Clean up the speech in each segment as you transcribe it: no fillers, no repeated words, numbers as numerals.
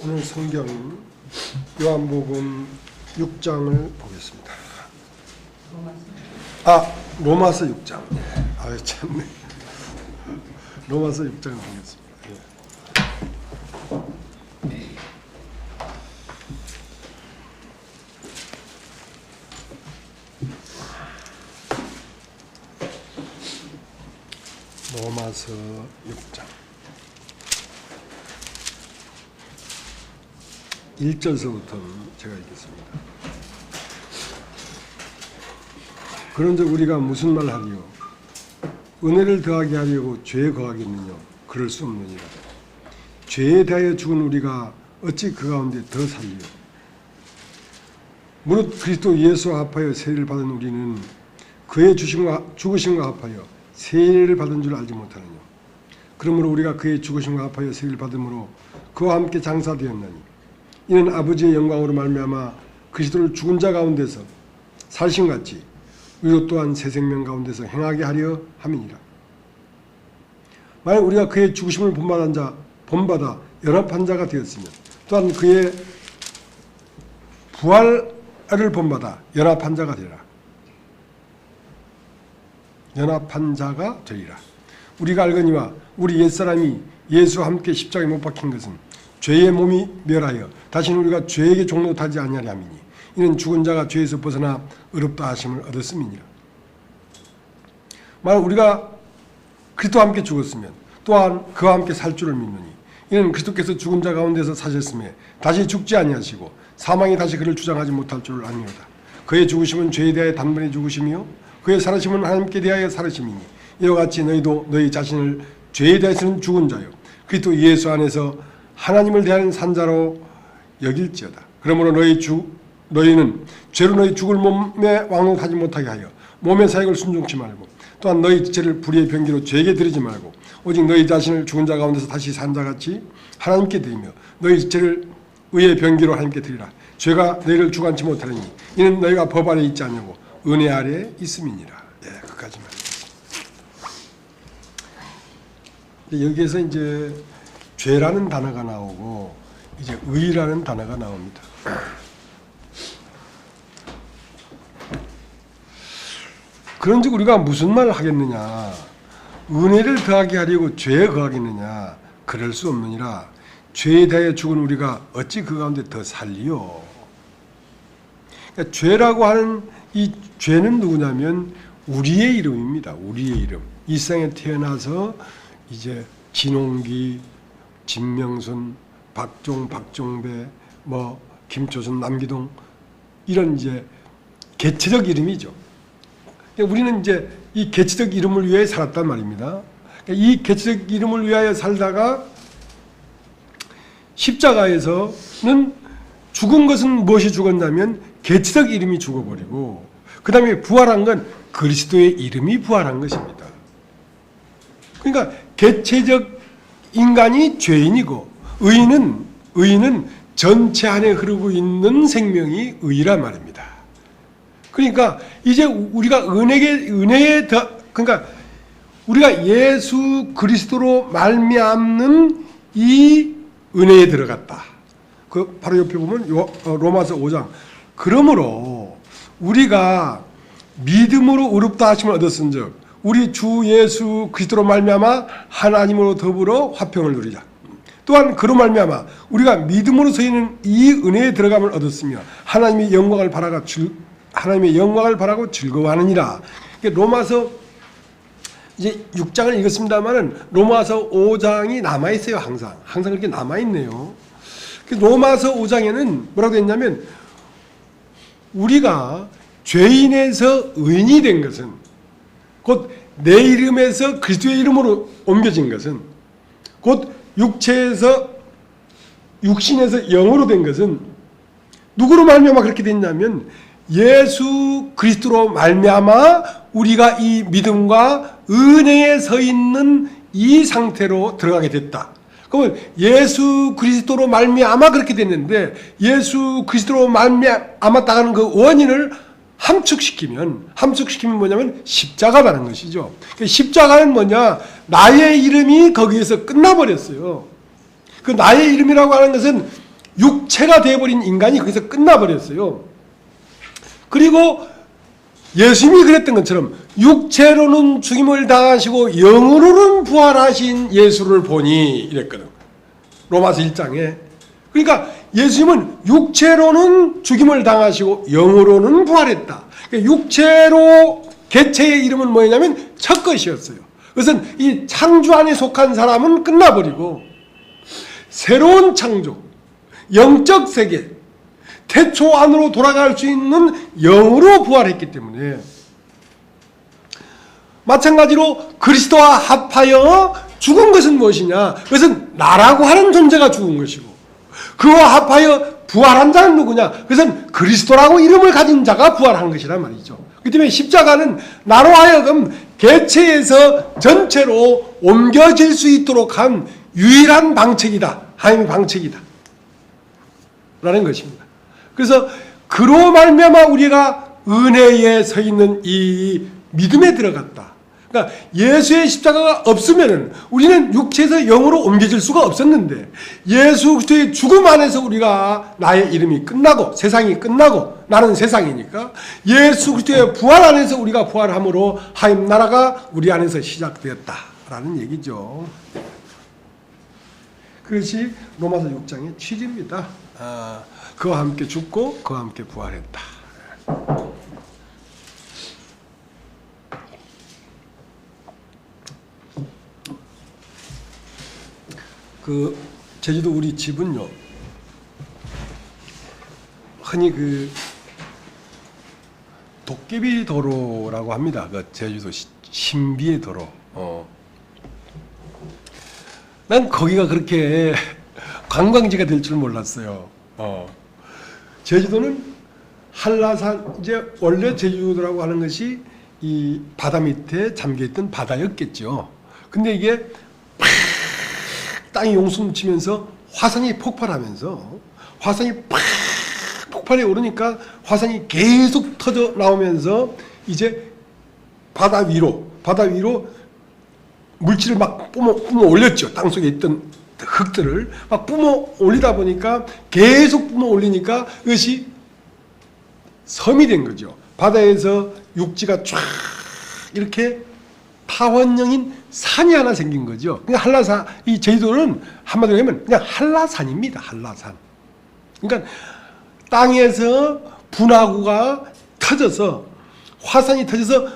오늘 성경 요한복음 6장을 보겠습니다. 로마서 6장. 참네. 로마서 6장을 보겠습니다. 로마서 6장 1절서부터 제가 읽겠습니다. 그런즉 우리가 무슨 말 하리요? 은혜를 더하게 하려고 죄에 거하겠느냐? 그럴 수 없느니라. 죄에 대하여 죽은 우리가 어찌 그 가운데 더 살리요? 무릇 그리스도 예수와 합하여 세례를 받은 우리는 그의 죽으심과 합하여 세례를 받은 줄 알지 못하느냐? 그러므로 우리가 그의 죽으심과 합하여 세례를 받음으로 그와 함께 장사되었나니 이는 아버지의 영광으로 말미암아 그리스도를 죽은 자 가운데서 살신같이 우리로 또한 새 생명 가운데서 행하게 하려 함이니라. 만약 우리가 그의 죽으심을 본받아 연합한 자가 되었으면 또한 그의 부활을 본받아 연합한 자가 되리라. 연합한 자가 되리라. 우리가 알거니와 우리 옛사람이 예수와 함께 십자가에 못 박힌 것은 죄의 몸이 멸하여 다시는 우리가 죄에게 종노하지 아니하려 함이니 이는 죽은 자가 죄에서 벗어나 의롭다 하심을 얻었음이니라. 만약 우리가 그리스도와 함께 죽었으면 또한 그와 함께 살 줄을 믿느니 이는 그리스도께서 죽은 자 가운데서 사셨음에 다시 죽지 아니하시고 사망이 다시 그를 주장하지 못할 줄을 아니오다. 그의 죽으심은 죄에 대하여 단번에 죽으심이요 그의 살으심은 하나님께 대하여 살으심이니 이와 같이 너희도 너희 자신을 죄에 대해서는 죽은 자요 그리스도 예수 안에서 하나님을 대하는 산자로 여길지어다. 그러므로 너희는 죄로 너희 죽을 몸에 왕노하지 못하게 하여 몸의 사역을 순종치 말고 또한 너희 지체를 불의의 병기로 죄에게 드리지 말고 오직 너희 자신을 죽은 자 가운데서 다시 산 자같이 하나님께 드리며 너희 지체를 의의 병기로 하나님께 드리라. 죄가 너희를 주관치 못하느니 이는 너희가 법 아래 있지 않냐고 은혜 아래 있음이니라. 그까지만. 여기에서 이제 죄라는 단어가 나오고 이제 의라는 단어가 나옵니다. 그런즉 우리가 무슨 말을 하겠느냐? 은혜를 더하게 하려고 죄에 거하겠느냐? 그럴 수 없느니라. 죄에 대하여 죽은 우리가 어찌 그 가운데 더 살리요? 그러니까 죄라고 하는 이 죄는 누구냐면 우리의 이름입니다. 우리의 이름. 이 세상에 태어나서 이제 진홍기, 진명순, 박종, 박종배, 김초선, 남기동 이런 이제 개체적 이름이죠. 우리는 이제 이 개체적 이름을 위해 살았단 말입니다. 이 개체적 이름을 위하여 살다가 십자가에서는 죽은 것은 무엇이 죽었냐면 개체적 이름이 죽어버리고 그 다음에 부활한 건 그리스도의 이름이 부활한 것입니다. 그러니까 개체적 인간이 죄인이고 의인은 전체 안에 흐르고 있는 생명이 의란 말입니다. 그러니까 이제 우리가 그러니까 우리가 예수 그리스도로 말미암는 이 은혜에 들어갔다. 그 바로 옆에 보면 로마서 5장. 그러므로 우리가 믿음으로 의롭다 하심을 얻었은즉 우리 주 예수 그리스도로 말미암아 하나님으로 더불어 화평을 누리자. 또한 그로 말미암아 우리가 믿음으로 서있는 이 은혜에 들어감을 얻었으며 하나님의 영광을 바라고 즐거워하느니라. 로마서 이제 6장을 읽었습니다만은 로마서 5장이 남아 있어요. 항상 그렇게 남아 있네요. 로마서 5장에는 뭐라고 되어 있냐면 우리가 죄인에서 의인이 된 것은 곧 내 이름에서 그리스도의 이름으로 옮겨진 것은 곧 육신에서 영으로 된 것은 누구로 말미암아 그렇게 됐냐면 예수 그리스도로 말미암아 우리가 이 믿음과 은혜에 서 있는 이 상태로 들어가게 됐다. 그러면 예수 그리스도로 말미암아 그렇게 됐는데 예수 그리스도로 말미암았다는 그 원인을 함축시키면 뭐냐면 십자가라는 것이죠. 십자가는 뭐냐? 나의 이름이 거기에서 끝나버렸어요. 그 나의 이름이라고 하는 것은 육체가 되어버린 인간이 거기서 끝나버렸어요. 그리고 예수님이 그랬던 것처럼 육체로는 죽임을 당하시고 영으로는 부활하신 예수를 보니 이랬거든. 로마서 1장에. 그러니까 예수님은 육체로는 죽임을 당하시고 영으로는 부활했다. 그러니까 육체로 개체의 이름은 뭐냐면 첫 것이었어요. 그것은 이 창조 안에 속한 사람은 끝나버리고 새로운 창조, 영적 세계, 태초 안으로 돌아갈 수 있는 영으로 부활했기 때문에 마찬가지로 그리스도와 합하여 죽은 것은 무엇이냐? 그것은 나라고 하는 존재가 죽은 것이고 그와 합하여 부활한 자는 누구냐? 그것은 그리스도라고 이름을 가진 자가 부활한 것이란 말이죠. 그렇기 때문에 십자가는 나로 하여금 개체에서 전체로 옮겨질 수 있도록 한 유일한 방책이다. 하나님의 방책이다. 라는 것입니다. 그래서 그로 말미암아 우리가 은혜에 서 있는 이 믿음에 들어갔다. 그러니까 예수의 십자가가 없으면 우리는 육체에서 영으로 옮겨질 수가 없었는데 예수 그리스도의 죽음 안에서 우리가 나의 이름이 끝나고 세상이 끝나고 나는 세상이니까 예수 그리스도의 부활 안에서 우리가 부활함으로 하나님 나라가 우리 안에서 시작되었다라는 얘기죠. 그것이 로마서 6장의 취지입니다. 그와 함께 죽고 그와 함께 부활했다. 그 제주도 우리 집은요, 흔히 그 도깨비 도로라고 합니다. 그 제주도 신비의 도로. 난 거기가 그렇게 관광지가 될 줄 몰랐어요. 제주도는 한라산, 이제 원래 제주도라고 하는 것이 이 바다 밑에 잠겨있던 바다였겠죠. 근데 이게 팍 땅이 용수치면서 화산이 폭발하면서 화산이 팍 폭발해 오르니까 화산이 계속 터져 나오면서 이제 바다 위로 물질을 막 뿜어 올렸죠. 땅속에 있던 흙들을 막 뿜어 올리다 보니까 계속 뿜어 올리니까 그것이 섬이 된 거죠. 바다에서 육지가 쫙 이렇게 타원형인 산이 하나 생긴 거죠. 그러니까 한라산, 이 제주도는 한마디로 하면 그냥 한라산입니다. 한라산. 그러니까 땅에서 분화구가 터져서 화산이 터져서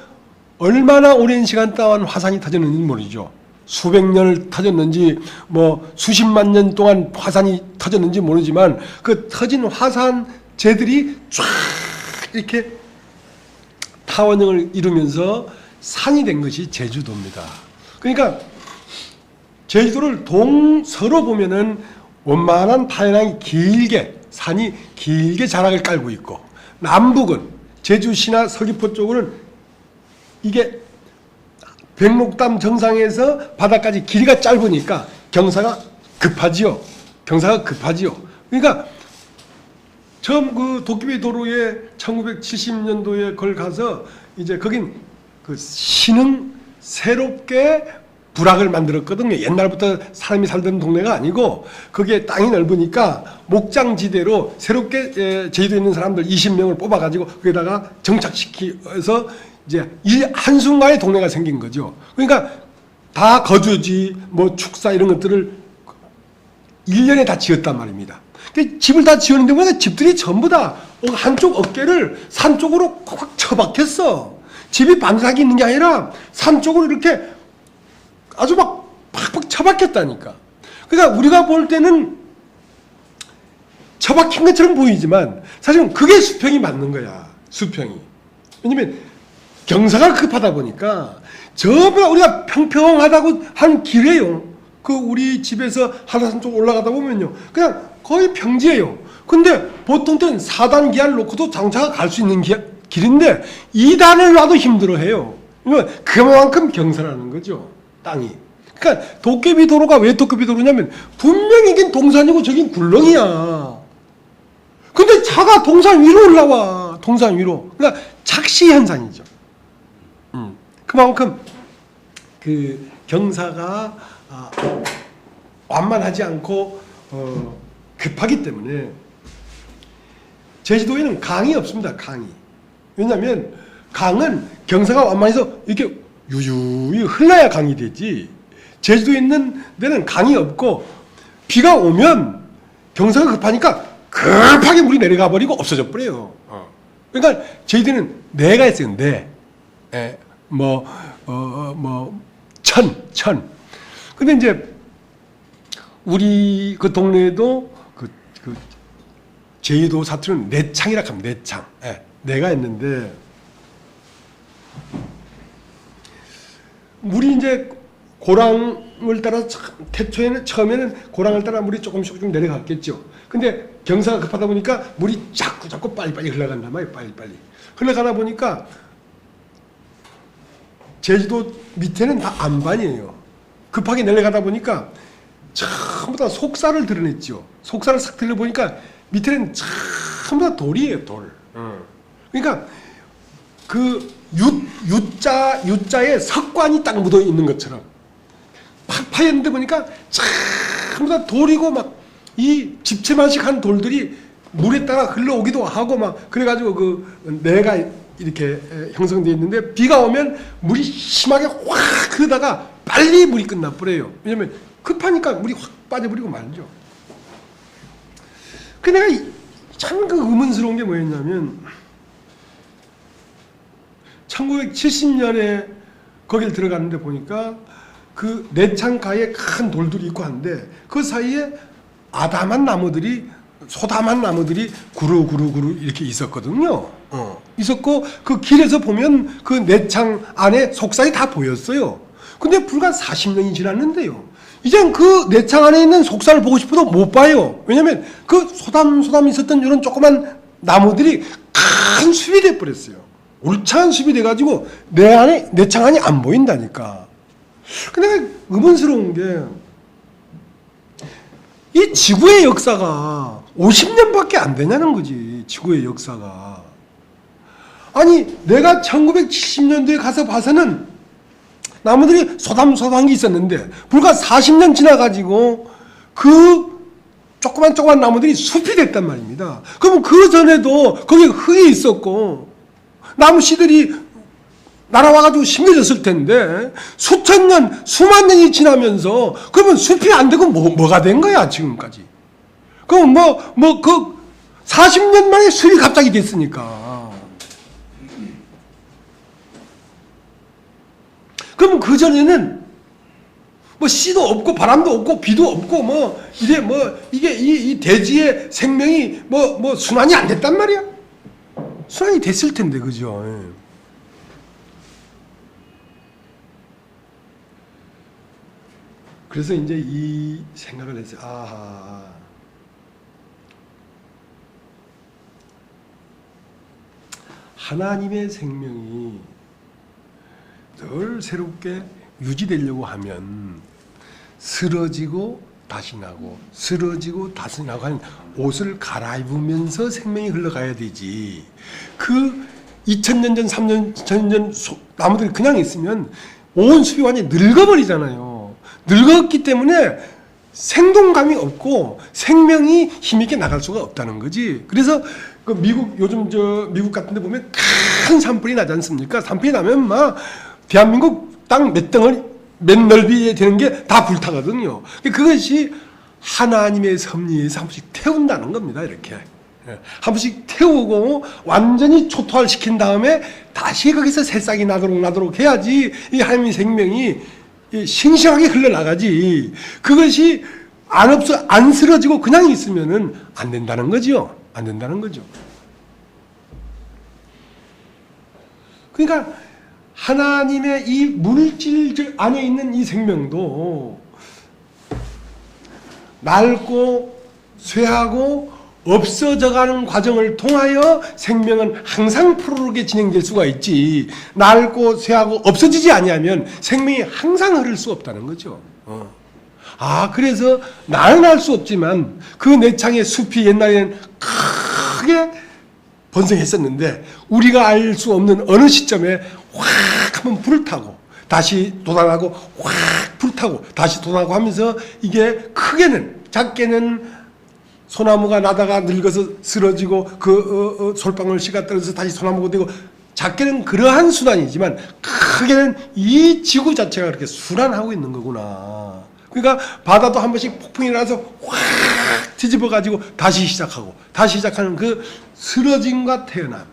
얼마나 오랜 시간 동안 화산이 터졌는지 모르죠. 수백 년을 터졌는지 뭐 수십만 년 동안 화산이 터졌는지 모르지만 그 터진 화산재들이 쫙 이렇게 타원형을 이루면서 산이 된 것이 제주도입니다. 그러니까 제주도를 동서로 보면은 원만한 타원형이 길게 산이 길게 자락을 깔고 있고 남북은 제주시나 서귀포 쪽은 이게 백록담 정상에서 바다까지 길이가 짧으니까 경사가 급하지요. 그러니까 처음 그 도깨비 도로에 1970년도에 걸 가서 이제 거긴 그 신흥 새롭게 부락을 만들었거든요. 옛날부터 사람이 살던 동네가 아니고 거기에 땅이 넓으니까 목장지대로 새롭게 제주도에 있는 사람들 20명을 뽑아가지고 거기다가 정착시켜서 이제 이 한순간에 동네가 생긴 거죠. 그러니까 다 거주지, 뭐 축사 이런 것들을 1년에 다 지었단 말입니다. 집을 다 지었는데 보니까 집들이 전부 다 한쪽 어깨를 산 쪽으로 꽉 처박혔어. 집이 반삭이 있는 게 아니라 산 쪽으로 이렇게 아주 막 팍팍 처박혔다니까. 그러니까 우리가 볼 때는 처박힌 것처럼 보이지만 사실은 그게 수평이 맞는 거야. 수평이. 왜냐면 경사가 급하다 보니까 저보다 우리가 평평하다고 한 길이에요. 그 우리 집에서 한라산 쪽 올라가다 보면요. 그냥 거의 평지예요. 근데 보통 때는 4단 기아를 놓고도 장차가 갈 수 있는 길인데 2단을 놔도 힘들어해요. 그만큼 경사라는 거죠. 땅이. 그러니까 도깨비 도로가 왜 도깨비 도로냐면 분명히 이긴 동산이고 저긴 굴렁이야. 근데 차가 동산 위로 올라와. 동산 위로. 그러니까 착시 현상이죠. 그만큼 그 경사가 완만하지 않고 급하기 때문에 제주도에는 강이 없습니다. 강이. 왜냐하면 강은 경사가 완만해서 이렇게 유유히 흘러야 강이 되지. 제주도에 있는 데는 강이 없고 비가 오면 경사가 급하니까 급하게 물이 내려가 버리고 없어져 버려요. 그러니까 제주도에는 내가 있어요. 내. 천. 근데 이제 우리 그 동네에도 그 제주도 사투리는 내창이라 합니다. 내창. 내가 있는데 물이 이제 고랑을 따라 처음에는 고랑을 따라 물이 조금씩 내려갔겠죠. 근데 경사가 급하다 보니까 물이 자꾸 빨리빨리 흘러간단 말이에요. 빨리빨리. 흘러가다 보니까 제주도 밑에는 다 안반이에요. 급하게 내려가다 보니까 전부 다 속살을 드러냈죠. 속살을 싹 들여보니까 밑에는 전부 다 돌이에요. 돌. 그러니까 그 U자에 석관이 딱 묻어 있는 것처럼 팍 파였는데 보니까 전부 다 돌이고 막 이 집채만식한 돌들이 물에 따라 흘러오기도 하고 막 그래가지고 그 내가 이렇게 형성되어 있는데 비가 오면 물이 심하게 확 흐르다가 빨리 물이 끝나버려요. 왜냐면 급하니까 물이 확 빠져버리고 말죠. 그 내가 참 그 의문스러운 게 뭐였냐면 1970년에 거길 들어갔는데 보니까 그 내창가에 큰 돌들이 있고 한데 그 사이에 아담한 나무들이 소담한 나무들이 구루구루 이렇게 있었거든요. 있었고 그 길에서 보면 그 내창 안에 속살이 다 보였어요. 근데 불과 40년이 지났는데요. 이젠 그 내창 안에 있는 속살을 보고 싶어도 못 봐요. 왜냐면 그 소담 있었던 이런 조그만 나무들이 큰 숲이 돼버렸어요. 울창한 숲이 돼가지고 내창 안이 안 보인다니까. 근데 의문스러운 게 이 지구의 역사가 50년밖에 안 되냐는 거지. 지구의 역사가. 아니 내가 1970년도에 가서 봐서는 나무들이 소담소담한 게 있었는데 불과 40년 지나가지고 그 조그만 나무들이 숲이 됐단 말입니다. 그러면 그 전에도 거기 흙이 있었고 나무 씨들이 날아와가지고 심겨졌을 텐데 수천 년, 수만 년이 지나면서 그러면 숲이 안 되고 뭐가 된 거야 지금까지. 그럼 그 40년 만에 숲이 갑자기 됐으니까. 그럼 그 전에는 뭐 씨도 없고 바람도 없고 비도 없고 이게 이 대지의 생명이 순환이 안 됐단 말이야. 순환이 됐을 텐데 그죠. 그래서 이제 이 생각을 했어요. 하나님의 생명이 늘 새롭게 유지되려고 하면 쓰러지고 다시 나고 쓰러지고 다시 나고 하는 옷을 갈아입으면서 생명이 흘러가야 되지. 그 2000년 전, 3000년 전 나무들이 그냥 있으면 온 숲이 완전히 늙어버리잖아요. 늙었기 때문에 생동감이 없고 생명이 힘있게 나갈 수가 없다는 거지. 그래서 그 요즘 미국 같은 데 보면 큰 산불이 나지 않습니까? 산불이 나면 막 대한민국 땅 몇 넓이에 되는 게 다 불타거든요. 그것이 하나님의 섭리에서 한 번씩 태운다는 겁니다. 이렇게 한 번씩 태우고 완전히 초토화시킨 다음에 다시 거기서 새싹이 나도록 해야지 이 하나님의 생명이 싱싱하게 흘러나가지. 그것이 안 쓰러지고 그냥 있으면은 안 된다는 거죠. 안 된다는 거죠. 그러니까 하나님의 이 물질 안에 있는 이 생명도 낡고 쇠하고 없어져가는 과정을 통하여 생명은 항상 푸르르게 진행될 수가 있지. 낡고 쇠하고 없어지지 아니하면 생명이 항상 흐를 수 없다는 거죠. 그래서 나는 알 수 없지만 그 내창의 숲이 옛날에는 크게 번성했었는데 우리가 알 수 없는 어느 시점에 확 한번 불을 타고 다시 돋아나고 확 불타고 다시 돋아나고 하면서 이게 크게는 작게는 소나무가 나다가 늙어서 쓰러지고 그 솔방울 씨가 떨어져서 다시 소나무가 되고, 작게는 그러한 순환이지만 크게는 이 지구 자체가 그렇게 순환하고 있는 거구나. 그러니까 바다도 한 번씩 폭풍이 나서 확 뒤집어가지고 다시 시작하고 다시 시작하는 그 쓰러짐과 태어남.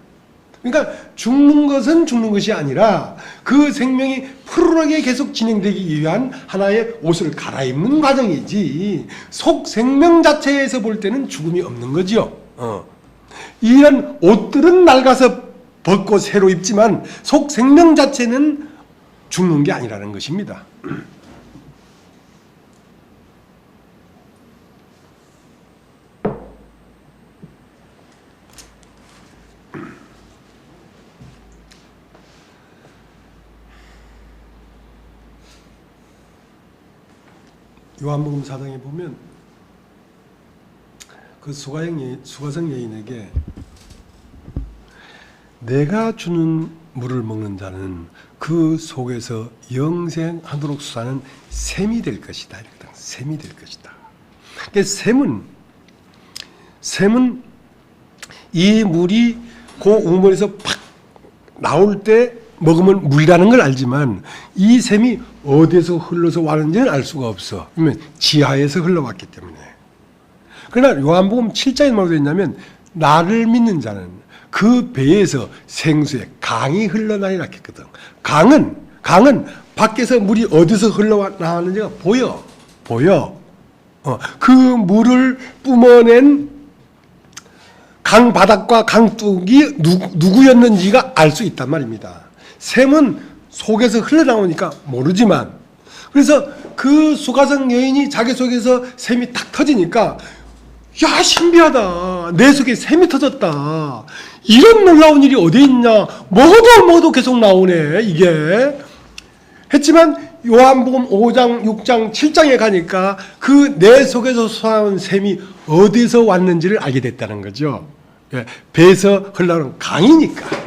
그러니까 죽는 것은 죽는 것이 아니라 그 생명이 푸르르하게 계속 진행되기 위한 하나의 옷을 갈아입는 과정이지, 속 생명 자체에서 볼 때는 죽음이 없는 거죠. 이런 옷들은 낡아서 벗고 새로 입지만 속 생명 자체는 죽는 게 아니라는 것입니다. 요한복음 4장에 보면 그 수가성 여인에게 내가 주는 물을 먹는 자는 그 속에서 영생하도록 수사는 샘이 될 것이다. 샘이 될 것이다. 그러니까 샘은 이 물이 그 우물에서 팍 나올 때 먹으면 물이라는 걸 알지만 이 샘이 어디서 흘러서 왔는지는 알 수가 없어. 그러면 지하에서 흘러왔기 때문에. 그러나 요한복음 7장에 뭐라고 되어 있냐면 나를 믿는 자는 그 배에서 생수의 강이 흘러나리라 했거든. 강은 밖에서 물이 어디서 흘러나왔는지가 보여. 그 물을 뿜어낸 강 바닥과 강둑이 누구였는지가 알 수 있단 말입니다. 샘은 속에서 흘러나오니까 모르지만, 그래서 그 수가성 여인이 자기 속에서 샘이 탁 터지니까 야, 신비하다. 내 속에 샘이 터졌다. 이런 놀라운 일이 어디 있냐. 먹어도 계속 나오네 이게. 했지만 요한복음 5장, 6장, 7장에 가니까 그 내 속에서 솟아온 샘이 어디서 왔는지를 알게 됐다는 거죠. 배에서 흘러오는 강이니까.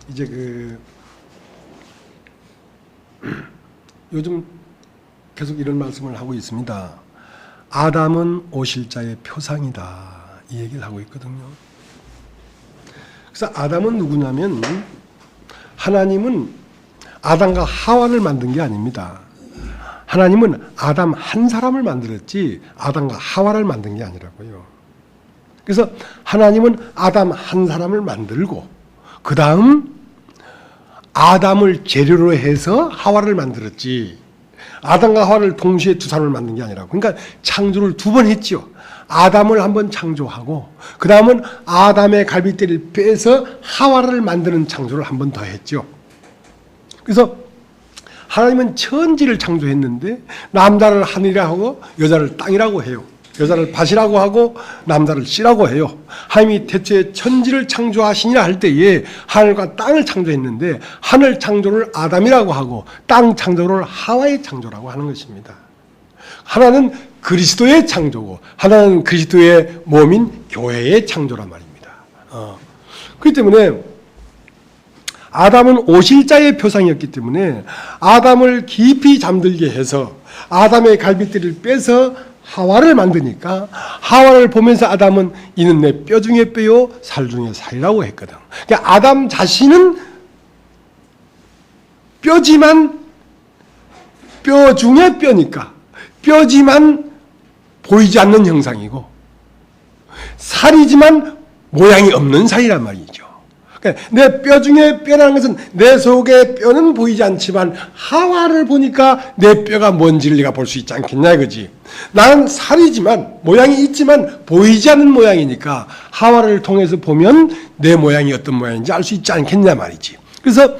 이제 요즘 계속 이런 말씀을 하고 있습니다. 아담은 오실자의 표상이다. 이 얘기를 하고 있거든요. 그래서 아담은 누구냐면 하나님은 아담과 하와를 만든 게 아닙니다. 하나님은 아담 한 사람을 만들었지 아담과 하와를 만든 게 아니라고요. 그래서 하나님은 아담 한 사람을 만들고 그 다음 아담을 재료로 해서 하와를 만들었지 아담과 하와를 동시에 두 사람을 만든 게 아니라고. 그러니까 창조를 두 번 했죠. 아담을 한번 창조하고 그 다음은 아담의 갈비뼈를 빼서 하와를 만드는 창조를 한 번 더 했죠. 그래서 하나님은 천지를 창조했는데 남자를 하늘이라고 하고 여자를 땅이라고 해요. 여자를 밭이라고 하고 남자를 씨라고 해요. 하나님이 태초에 천지를 창조하시니라 할 때에 하늘과 땅을 창조했는데 하늘 창조를 아담이라고 하고 땅 창조를 하와의 창조라고 하는 것입니다. 하나는 그리스도의 창조고 하나는 그리스도의 몸인 교회의 창조란 말입니다. 그렇기 때문에 아담은 오실자의 표상이었기 때문에 아담을 깊이 잠들게 해서 아담의 갈비뼈를 빼서 하와를 만드니까 하와를 보면서 아담은 이는 내 뼈 중에 뼈요 살 중에 살이라고 했거든. 그러니까 아담 자신은 뼈지만 뼈 중에 뼈니까 뼈지만 보이지 않는 형상이고 살이지만 모양이 없는 살이란 말이죠. 그러니까 내 뼈 중에 뼈라는 것은 내 속의 뼈는 보이지 않지만 하와를 보니까 내 뼈가 뭔지를 네가 볼 수 있지 않겠냐 이거지. 나는 살이지만 모양이 있지만 보이지 않는 모양이니까 하와를 통해서 보면 내 모양이 어떤 모양인지 알 수 있지 않겠냐 말이지. 그래서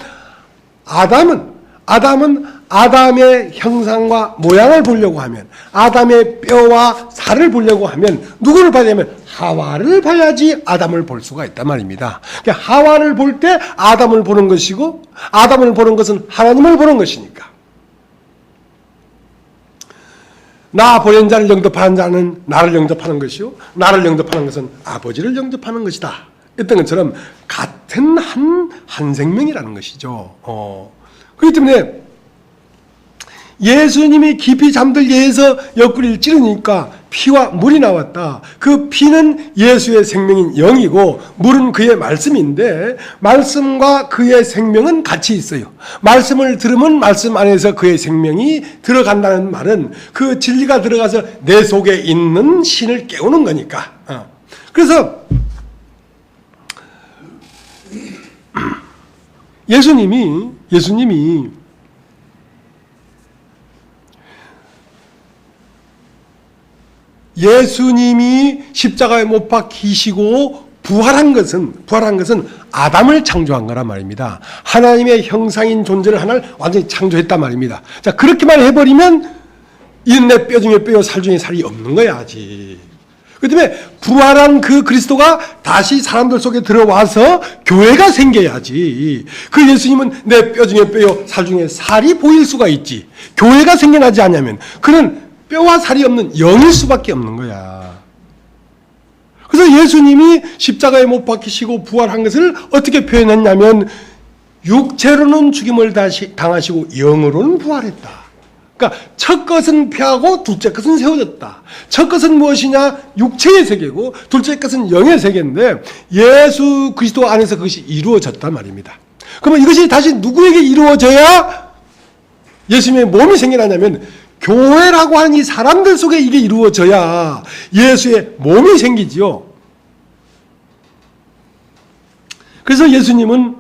아담은 아담의 형상과 모양을 보려고 하면 아담의 뼈와 살을 보려고 하면 누구를 봐야 되냐면 하와를 봐야지 아담을 볼 수가 있단 말입니다. 그러니까 하와를 볼 때 아담을 보는 것이고 아담을 보는 것은 하나님을 보는 것이니까. 나 보낸 자를 영접하는 자는 나를 영접하는 것이요 나를 영접하는 것은 아버지를 영접하는 것이다. 했던 것처럼 같은 한 생명이라는 것이죠. 그렇기 때문에 예수님이 깊이 잠들게 해서 옆구리를 찌르니까 피와 물이 나왔다. 그 피는 예수의 생명인 영이고 물은 그의 말씀인데 말씀과 그의 생명은 같이 있어요. 말씀을 들으면 말씀 안에서 그의 생명이 들어간다는 말은 그 진리가 들어가서 내 속에 있는 신을 깨우는 거니까. 그래서 예수님이 십자가에 못 박히시고 부활한 것은 아담을 창조한 거란 말입니다. 하나님의 형상인 존재를 하나를 완전히 창조했단 말입니다. 자, 그렇게만 해버리면 이는 내 뼈 중에 뼈요 살 중에 살이 없는 거야 아직. 그 때문에 부활한 그 그리스도가 다시 사람들 속에 들어와서 교회가 생겨야지. 그 예수님은 내 뼈 중에 뼈요 살 중에 살이 보일 수가 있지. 교회가 생겨나지 않으면 그는 뼈와 살이 없는 영일 수밖에 없는 거야. 그래서 예수님이 십자가에 못 박히시고 부활한 것을 어떻게 표현했냐면 육체로는 죽임을 당하시고 영으로는 부활했다. 그러니까 첫 것은 폐하고 둘째 것은 세워졌다. 첫 것은 무엇이냐? 육체의 세계고 둘째 것은 영의 세계인데 예수 그리스도 안에서 그것이 이루어졌단 말입니다. 그러면 이것이 다시 누구에게 이루어져야 예수님의 몸이 생겨나냐면 교회라고 하는 이 사람들 속에 이게 이루어져야 예수의 몸이 생기지요. 그래서 예수님은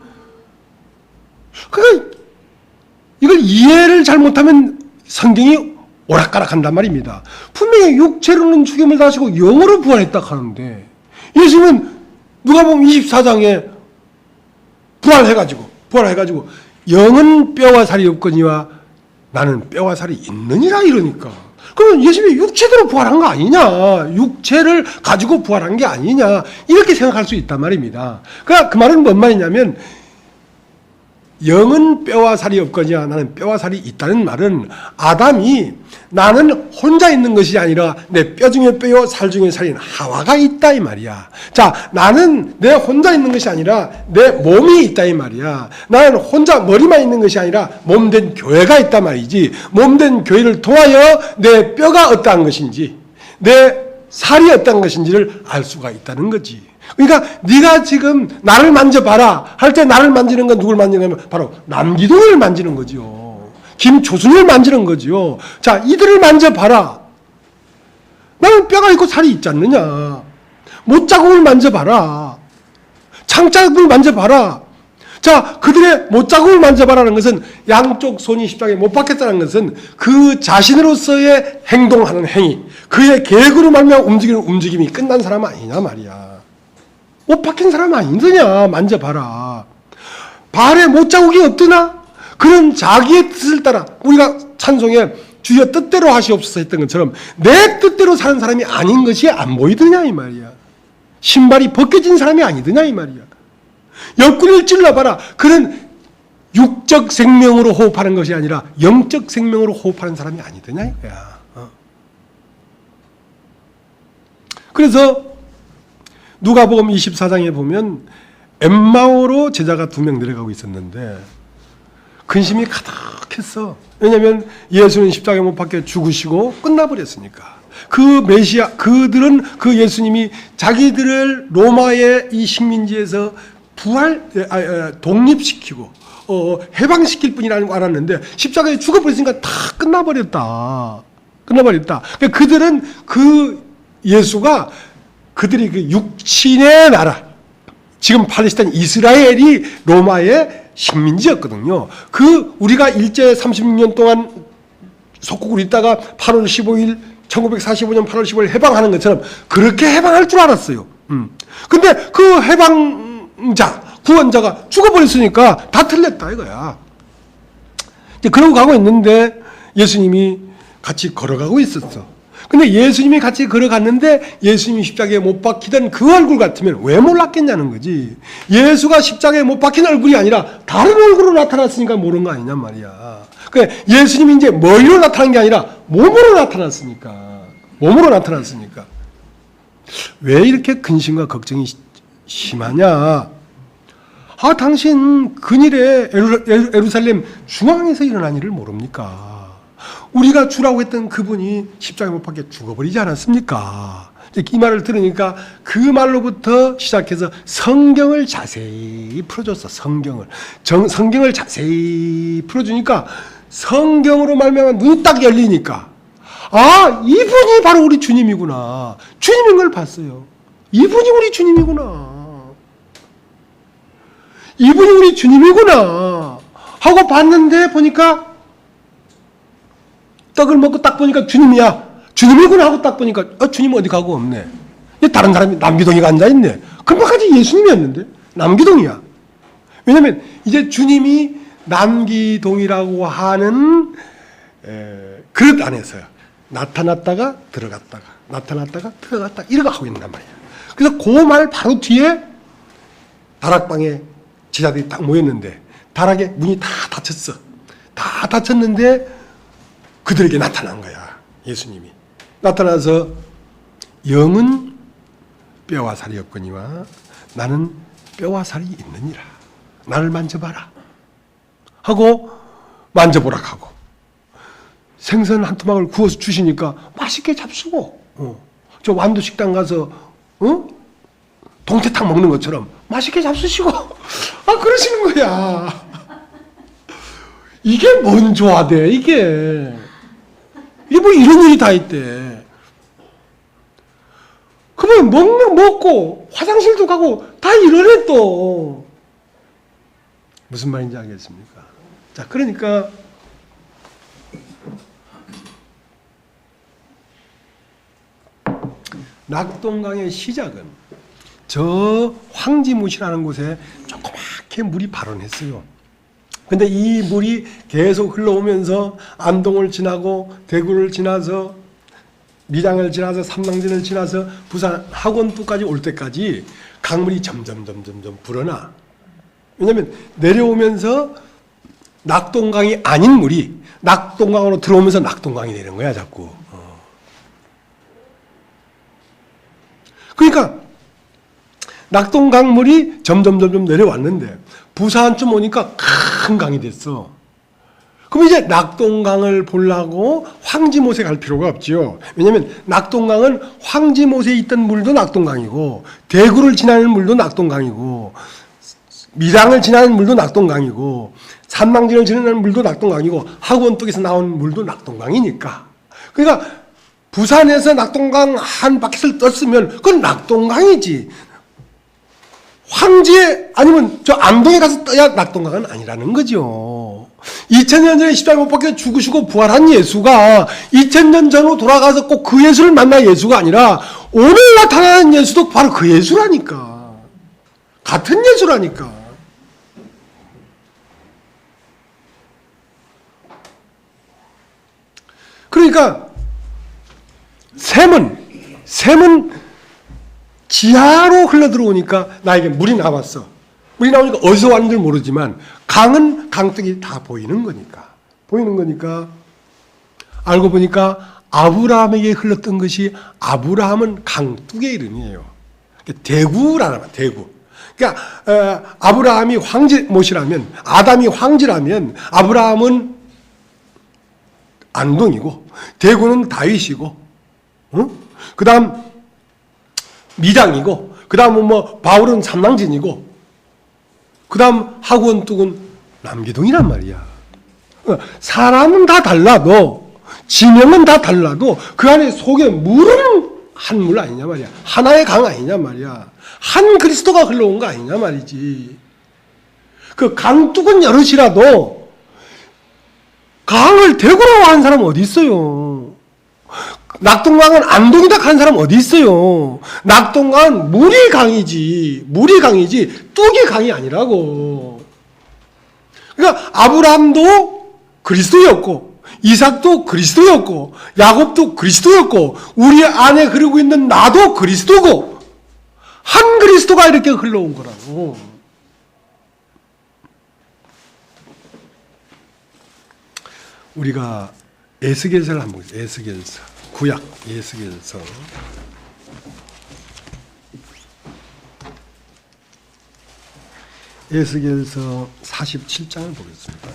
이걸 이해를 잘못하면 성경이 오락가락한단 말입니다. 분명히 육체로는 죽임을 당하시고 영으로 부활했다 하는데 예수님은 누가복음 24장에 부활해가지고 영은 뼈와 살이 없거니와 나는 뼈와 살이 있느니라 이러니까. 그러면 예수님이 육체대로 부활한 거 아니냐. 육체를 가지고 부활한 게 아니냐. 이렇게 생각할 수 있단 말입니다. 그러니까 그 말은 뭔 말이냐면 영은 뼈와 살이 없거니와 나는 뼈와 살이 있다는 말은 아담이 나는 혼자 있는 것이 아니라 내 뼈 중에 뼈요 살 중에 살인 하와가 있다 이 말이야. 자, 나는 내 혼자 있는 것이 아니라 내 몸이 있다 이 말이야. 나는 혼자 머리만 있는 것이 아니라 몸된 교회가 있단 말이지. 몸된 교회를 통하여 내 뼈가 어떠한 것인지 내 살이 어떠한 것인지를 알 수가 있다는 거지. 그러니까 네가 지금 나를 만져봐라 할 때 나를 만지는 건 누굴 만지냐면 바로 남기동을 만지는 거죠. 김초순을 만지는 거죠. 자, 이들을 만져봐라. 나는 뼈가 있고 살이 있지 않느냐. 못자국을 만져봐라. 창자국을 만져봐라. 자, 그들의 못자국을 만져봐라는 것은 양쪽 손이 십자가에 못 박혔다는 것은 그 자신으로서의 행동하는 행위, 그의 계획으로 말미암아 움직이는 움직임이 끝난 사람 아니냐 말이야. 못 박힌 사람 아니더냐. 만져봐라. 발에 못자국이 없더나? 그는 자기의 뜻을 따라 우리가 찬송에 주여 뜻대로 하시옵소서 했던 것처럼 내 뜻대로 사는 사람이 아닌 것이 안 보이더냐 이 말이야. 신발이 벗겨진 사람이 아니더냐 이 말이야. 옆구리를 찔러봐라. 그는 육적 생명으로 호흡하는 것이 아니라 영적 생명으로 호흡하는 사람이 아니더냐 이거야. 그래서 누가복음 24장에 보면 엠마오로 제자가 2명 내려가고 있었는데 근심이 가득했어. 왜냐하면 예수는 십자가에 못 박혀 죽으시고 끝나버렸으니까. 그 메시아, 그들은 그 예수님이 자기들을 로마의 이 식민지에서 독립시키고 해방시킬 분이라는 걸 알았는데 십자가에 죽어버렸으니까 다 끝나버렸다. 그러니까 그들은 그 예수가 그들이 그 육신의 나라, 지금 팔레스타인 이스라엘이 로마의 식민지였거든요. 우리가 일제 36년 동안 속국으로 있다가 8월 15일 1945년 8월 15일 해방하는 것처럼 그렇게 해방할 줄 알았어요. 근데 그 해방자, 구원자가 죽어버렸으니까 다 틀렸다 이거야. 이제 그러고 가고 있는데 예수님이 같이 걸어가고 있었어. 근데 예수님이 같이 걸어갔는데 예수님이 십자가에 못 박히던 그 얼굴 같으면 왜 몰랐겠냐는 거지. 예수가 십자가에 못 박힌 얼굴이 아니라 다른 얼굴로 나타났으니까 모르는 거 아니냔 말이야. 그러니까 예수님이 이제 머리로 나타난 게 아니라 몸으로 나타났으니까. 몸으로 나타났으니까. 왜 이렇게 근심과 걱정이 심하냐? 당신 근일에 예루살렘 중앙에서 일어난 일을 모릅니까? 우리가 주라고 했던 그분이 십자가에 못 박혀 죽어버리지 않았습니까? 이 말을 들으니까 그 말로부터 시작해서 성경을 자세히 풀어줬어. 성경을 자세히 풀어주니까 성경으로 말미암아 눈이 딱 열리니까 이분이 바로 우리 주님이구나. 주님인 걸 봤어요. 이분이 우리 주님이구나. 이분이 우리 주님이구나 하고 봤는데 보니까 떡을 먹고 딱 보니까 주님이야. 주님이구나 하고 딱 보니까 주님 어디 가고 없네. 다른 사람이 남기동이가 앉아있네. 금방까지 예수님이었는데 남기동이야. 왜냐하면 이제 주님이 남기동이라고 하는 그릇 안에서요. 나타났다가 들어갔다가 나타났다가 들어갔다 이러고 하고 있단 말이야. 그래서 그 말 바로 뒤에 다락방에 제자들이 딱 모였는데 다락에 문이 다 닫혔어. 다 닫혔는데 그들에게 나타난 거야. 예수님이 나타나서 영은 뼈와 살이 없거니와 나는 뼈와 살이 있느니라. 나를 만져봐라 하고 만져보라 하고 생선 한 토막을 구워서 주시니까 맛있게 잡수고 저 완도 식당 가서 동태탕 먹는 것처럼 맛있게 잡수시고 그러시는 거야. 이게 뭔 조화돼 이게 뭐 이런 일이 다 있대. 그러면 먹고 화장실도 가고 다 이러네 또. 무슨 말인지 알겠습니까? 자, 그러니까 낙동강의 시작은 저 황지무시라는 곳에 조그맣게 물이 발원했어요. 근데 이 물이 계속 흘러오면서 안동을 지나고 대구를 지나서 밀양을 지나서 삼당진을 지나서 부산 학원부까지 올 때까지 강물이 점점 불어나. 왜냐하면 내려오면서 낙동강이 아닌 물이 낙동강으로 들어오면서 낙동강이 되는 거야 자꾸. 그러니까 낙동강물이 점점 내려왔는데 부산쯤 오니까 큰 강이 됐어. 그럼 이제 낙동강을 보려고 황지못에 갈 필요가 없지요. 왜냐하면 낙동강은 황지못에 있던 물도 낙동강이고 대구를 지나는 물도 낙동강이고 밀양을 지나는 물도 낙동강이고 삼당진을 지나는 물도 낙동강이고 학원쪽에서 나온 물도 낙동강이니까. 그러니까 부산에서 낙동강 한 바퀴를 떴으면 그건 낙동강이지. 황지에 아니면 저 안동에 가서 떠야 낙동강은 아니라는 거죠. 2000년 전에 십자가에 못 박혀 죽으시고 부활한 예수가 2000년 전으로 돌아가서 꼭 그 예수를 만나 예수가 아니라 오늘 나타나는 예수도 바로 그 예수라니까. 같은 예수라니까. 그러니까 샘은 지하로 흘러 들어오니까 나에게 물이 나왔어. 물이 나오니까 어디서 왔는지 모르지만 강은 강둑이 다 보이는 거니까 알고 보니까 아브라함에게 흘렀던 것이 아브라함은 강둑의 이름이에요. 대구라는 거야, 대구. 그러니까 아브라함이 황지못이라면 아담이 황지라면 아브라함은 안동이고 대구는 다윗이고 그 다음 밀양이고 그 다음은 바울은 삼당진이고 그 다음 학원뚝은 남기동이란 말이야. 사람은 다 달라도 지명은 다 달라도 그 안에 속에 물은 한 물 아니냐 말이야. 하나의 강 아니냐 말이야. 한 그리스도가 흘러온 거 아니냐 말이지. 그 강뚝은 여럿이라도 강을 대구라고 하는 사람 어디 있어요? 낙동강은 안동이다 하는 사람 어디 있어요? 낙동강은 물이 강이지 뚝이 강이 아니라고. 그러니까 아브라함도 그리스도였고 이삭도 그리스도였고 야곱도 그리스도였고 우리 안에 흐르고 있는 나도 그리스도고 한 그리스도가 이렇게 흘러온 거라고. 우리가 에스겔서를 한번 보겠습니다. 에스겔서, 구약 에스겔서. 에스겔서 47장을 보겠습니다.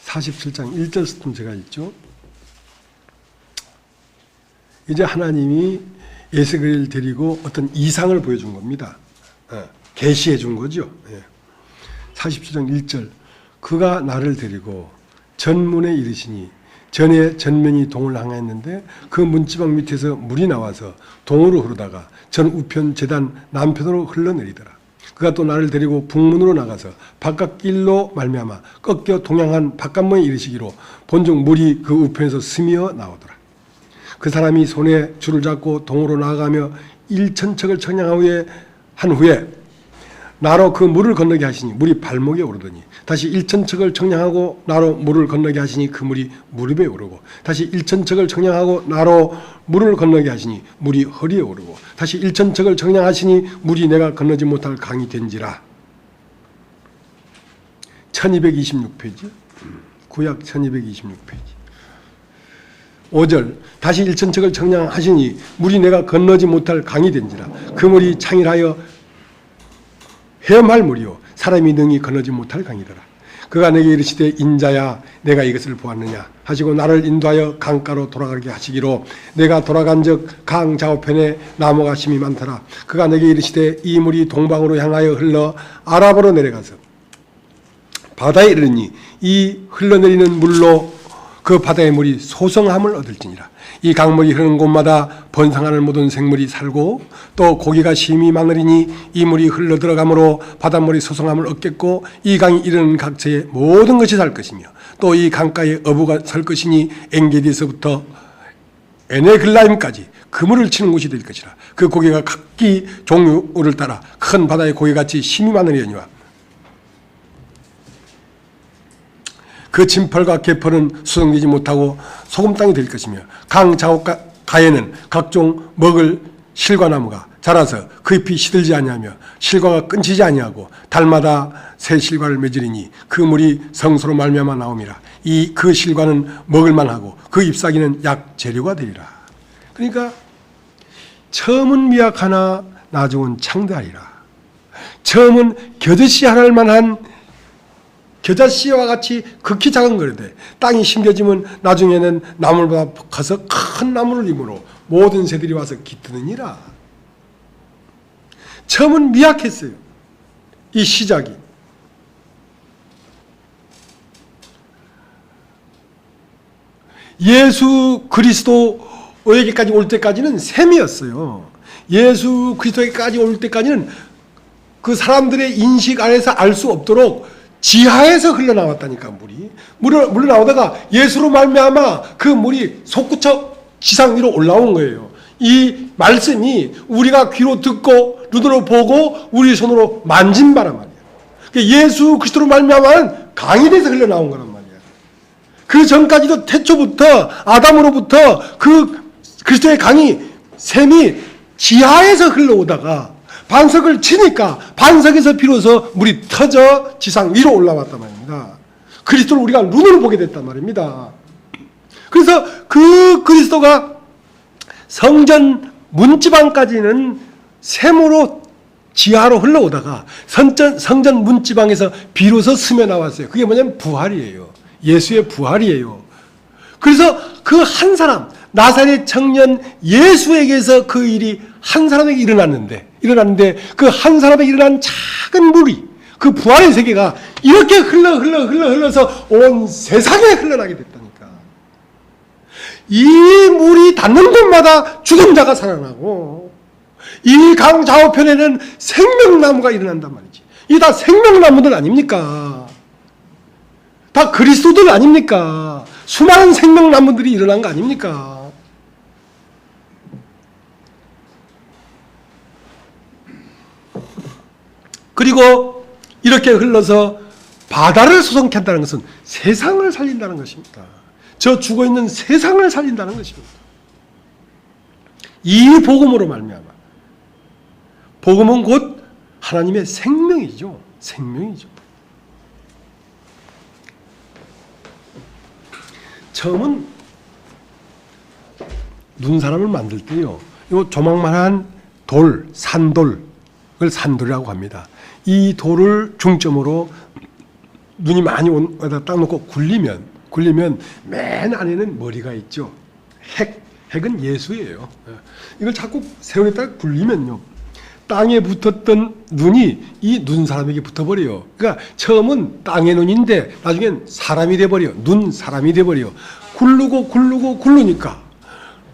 (47장) 1절부터 제가 읽죠. 이제 하나님이 에스겔을 데리고 어떤 이상을 보여준 겁니다. 계시해 준 거죠. 47장 1절 그가 나를 데리고 전문에 이르시니 전에 전면이 동을 향하였는데 그 문지방 밑에서 물이 나와서 동으로 흐르다가 전 우편 제단 남편으로 흘러내리더라. 그가 또 나를 데리고 북문으로 나가서 바깥길로 말미암아 꺾여 동양한 바깥문에 이르시기로 본즉 물이 그 우편에서 스미어 나오더라. 그 사람이 손에 줄을 잡고 동으로 나아가며 1,000척을 청량한 후에 나로 그 물을 건너게 하시니 물이 발목에 오르더니 다시 1,000척을 청량하고 나로 물을 건너게 하시니 그 물이 무릎에 오르고 다시 1,000척을 청량하고 나로 물을 건너게 하시니 물이 허리에 오르고 다시 1,000척을 청량하시니 물이 내가 건너지 못할 강이 된지라. 1226페이지 구약 1226페이지 5절 다시 1,000척을 청량하시니 물이 내가 건너지 못할 강이 된지라. 그 물이 창일하여 헤엄할 물이요 사람이 능히 건너지 못할 강이더라. 그가 내게 이르시되 인자야 내가 이것을 보았느냐 하시고 나를 인도하여 강가로 돌아가게 하시기로 내가 돌아간즉 강 좌우편에 나무가 심이 많더라. 그가 내게 이르시되 이 물이 동방으로 향하여 흘러 아랍으로 내려가서 바다에 이르니 이 흘러내리는 물로 그 바다의 물이 소성함을 얻을지니라. 이 강물이 흐르는 곳마다 번성하는 모든 생물이 살고 또 고기가 심히 많으리니 이 물이 흘러 들어가므로 바닷물이 소성함을 얻겠고 이 강이 이르는 각처에 모든 것이 살 것이며 또 이 강가에 어부가 설 것이니 엔게디에서부터 에네글라임까지 그물을 치는 곳이 될 것이라. 그 고기가 각기 종류를 따라 큰 바다의 고기같이 심히 많으려니와 그 진펄과 개펄은 수성되지 못하고 소금 땅이 될 것이며 강 좌우가에는 각종 먹을 실과나무가 자라서 그 잎이 시들지 아니하며 실과가 끊지지 아니하고 달마다 새 실과를 맺으리니 그 물이 성소로 말미암아 나옴이라. 이 그 실과는 먹을만하고 그 잎사귀는 약 재료가 되리라. 그러니까 처음은 미약하나 나중은 창대하리라. 처음은 겨자씨 하나를 만한 겨자씨와 같이 극히 작은 거인데 땅이 심겨지면 나중에는 나물보다 커서 큰 나무를 이므로 모든 새들이 와서 깃드느니라. 처음은 미약했어요. 이 시작이. 예수 그리스도에게까지 올 때까지는 셈이었어요. 예수 그리스도에게까지 올 때까지는 그 사람들의 인식 안에서 알 수 없도록 지하에서 흘러나왔다니까. 물로 나오다가 예수로 말미암아 그 물이 솟구쳐 지상 위로 올라온 거예요. 이 말씀이 우리가 귀로 듣고 눈으로 보고 우리 손으로 만진 바란 말이야. 예수 그리스도로 말미암아는 강이 돼서 흘러나온 거란 말이야. 그 전까지도 태초부터 아담으로부터 그 그리스도의 강이 샘이 지하에서 흘러오다가 반석을 치니까 반석에서 비로소 물이 터져 지상 위로 올라왔단 말입니다. 그리스도를 우리가 눈으로 보게 됐단 말입니다. 그래서 그 그리스도가 성전 문지방까지는 샘으로 지하로 흘러오다가 성전 문지방에서 비로소 스며 나왔어요. 그게 뭐냐면 부활이에요. 예수의 부활이에요. 그래서 그 한 사람 나사렛 청년 예수에게서 그 일이 한 사람에게 일어났는데 그 한 사람에게 일어난 작은 물이 그 부활의 세계가 이렇게 흘러서 온 세상에 흘러나게 됐다니까. 이 물이 닿는 곳마다 죽은 자가 살아나고 이 강 좌우편에는 생명나무가 일어난단 말이지. 이게 다 생명나무들 아닙니까? 다 그리스도들 아닙니까? 수많은 생명나무들이 일어난 거 아닙니까? 그리고 이렇게 흘러서 바다를 소송케 한다는 것은 세상을 살린다는 것입니다. 저 죽어있는 세상을 살린다는 것입니다. 이 복음으로 말미암아. 복음은 곧 하나님의 생명이죠. 생명이죠. 처음은 눈사람을 만들 때요, 이 조망만한 돌, 산돌을 산돌이라고 합니다. 이 돌을 중점으로 눈이 많이 온에다 딱 놓고 굴리면 맨 안에는 머리가 있죠. 핵은 예수예요. 이걸 자꾸 세월에다가 굴리면요, 땅에 붙었던 눈이 이 눈사람에게 붙어버려요. 그러니까 처음은 땅의 눈인데 나중엔 사람이 돼버려요. 눈사람이 돼버려요. 굴르니까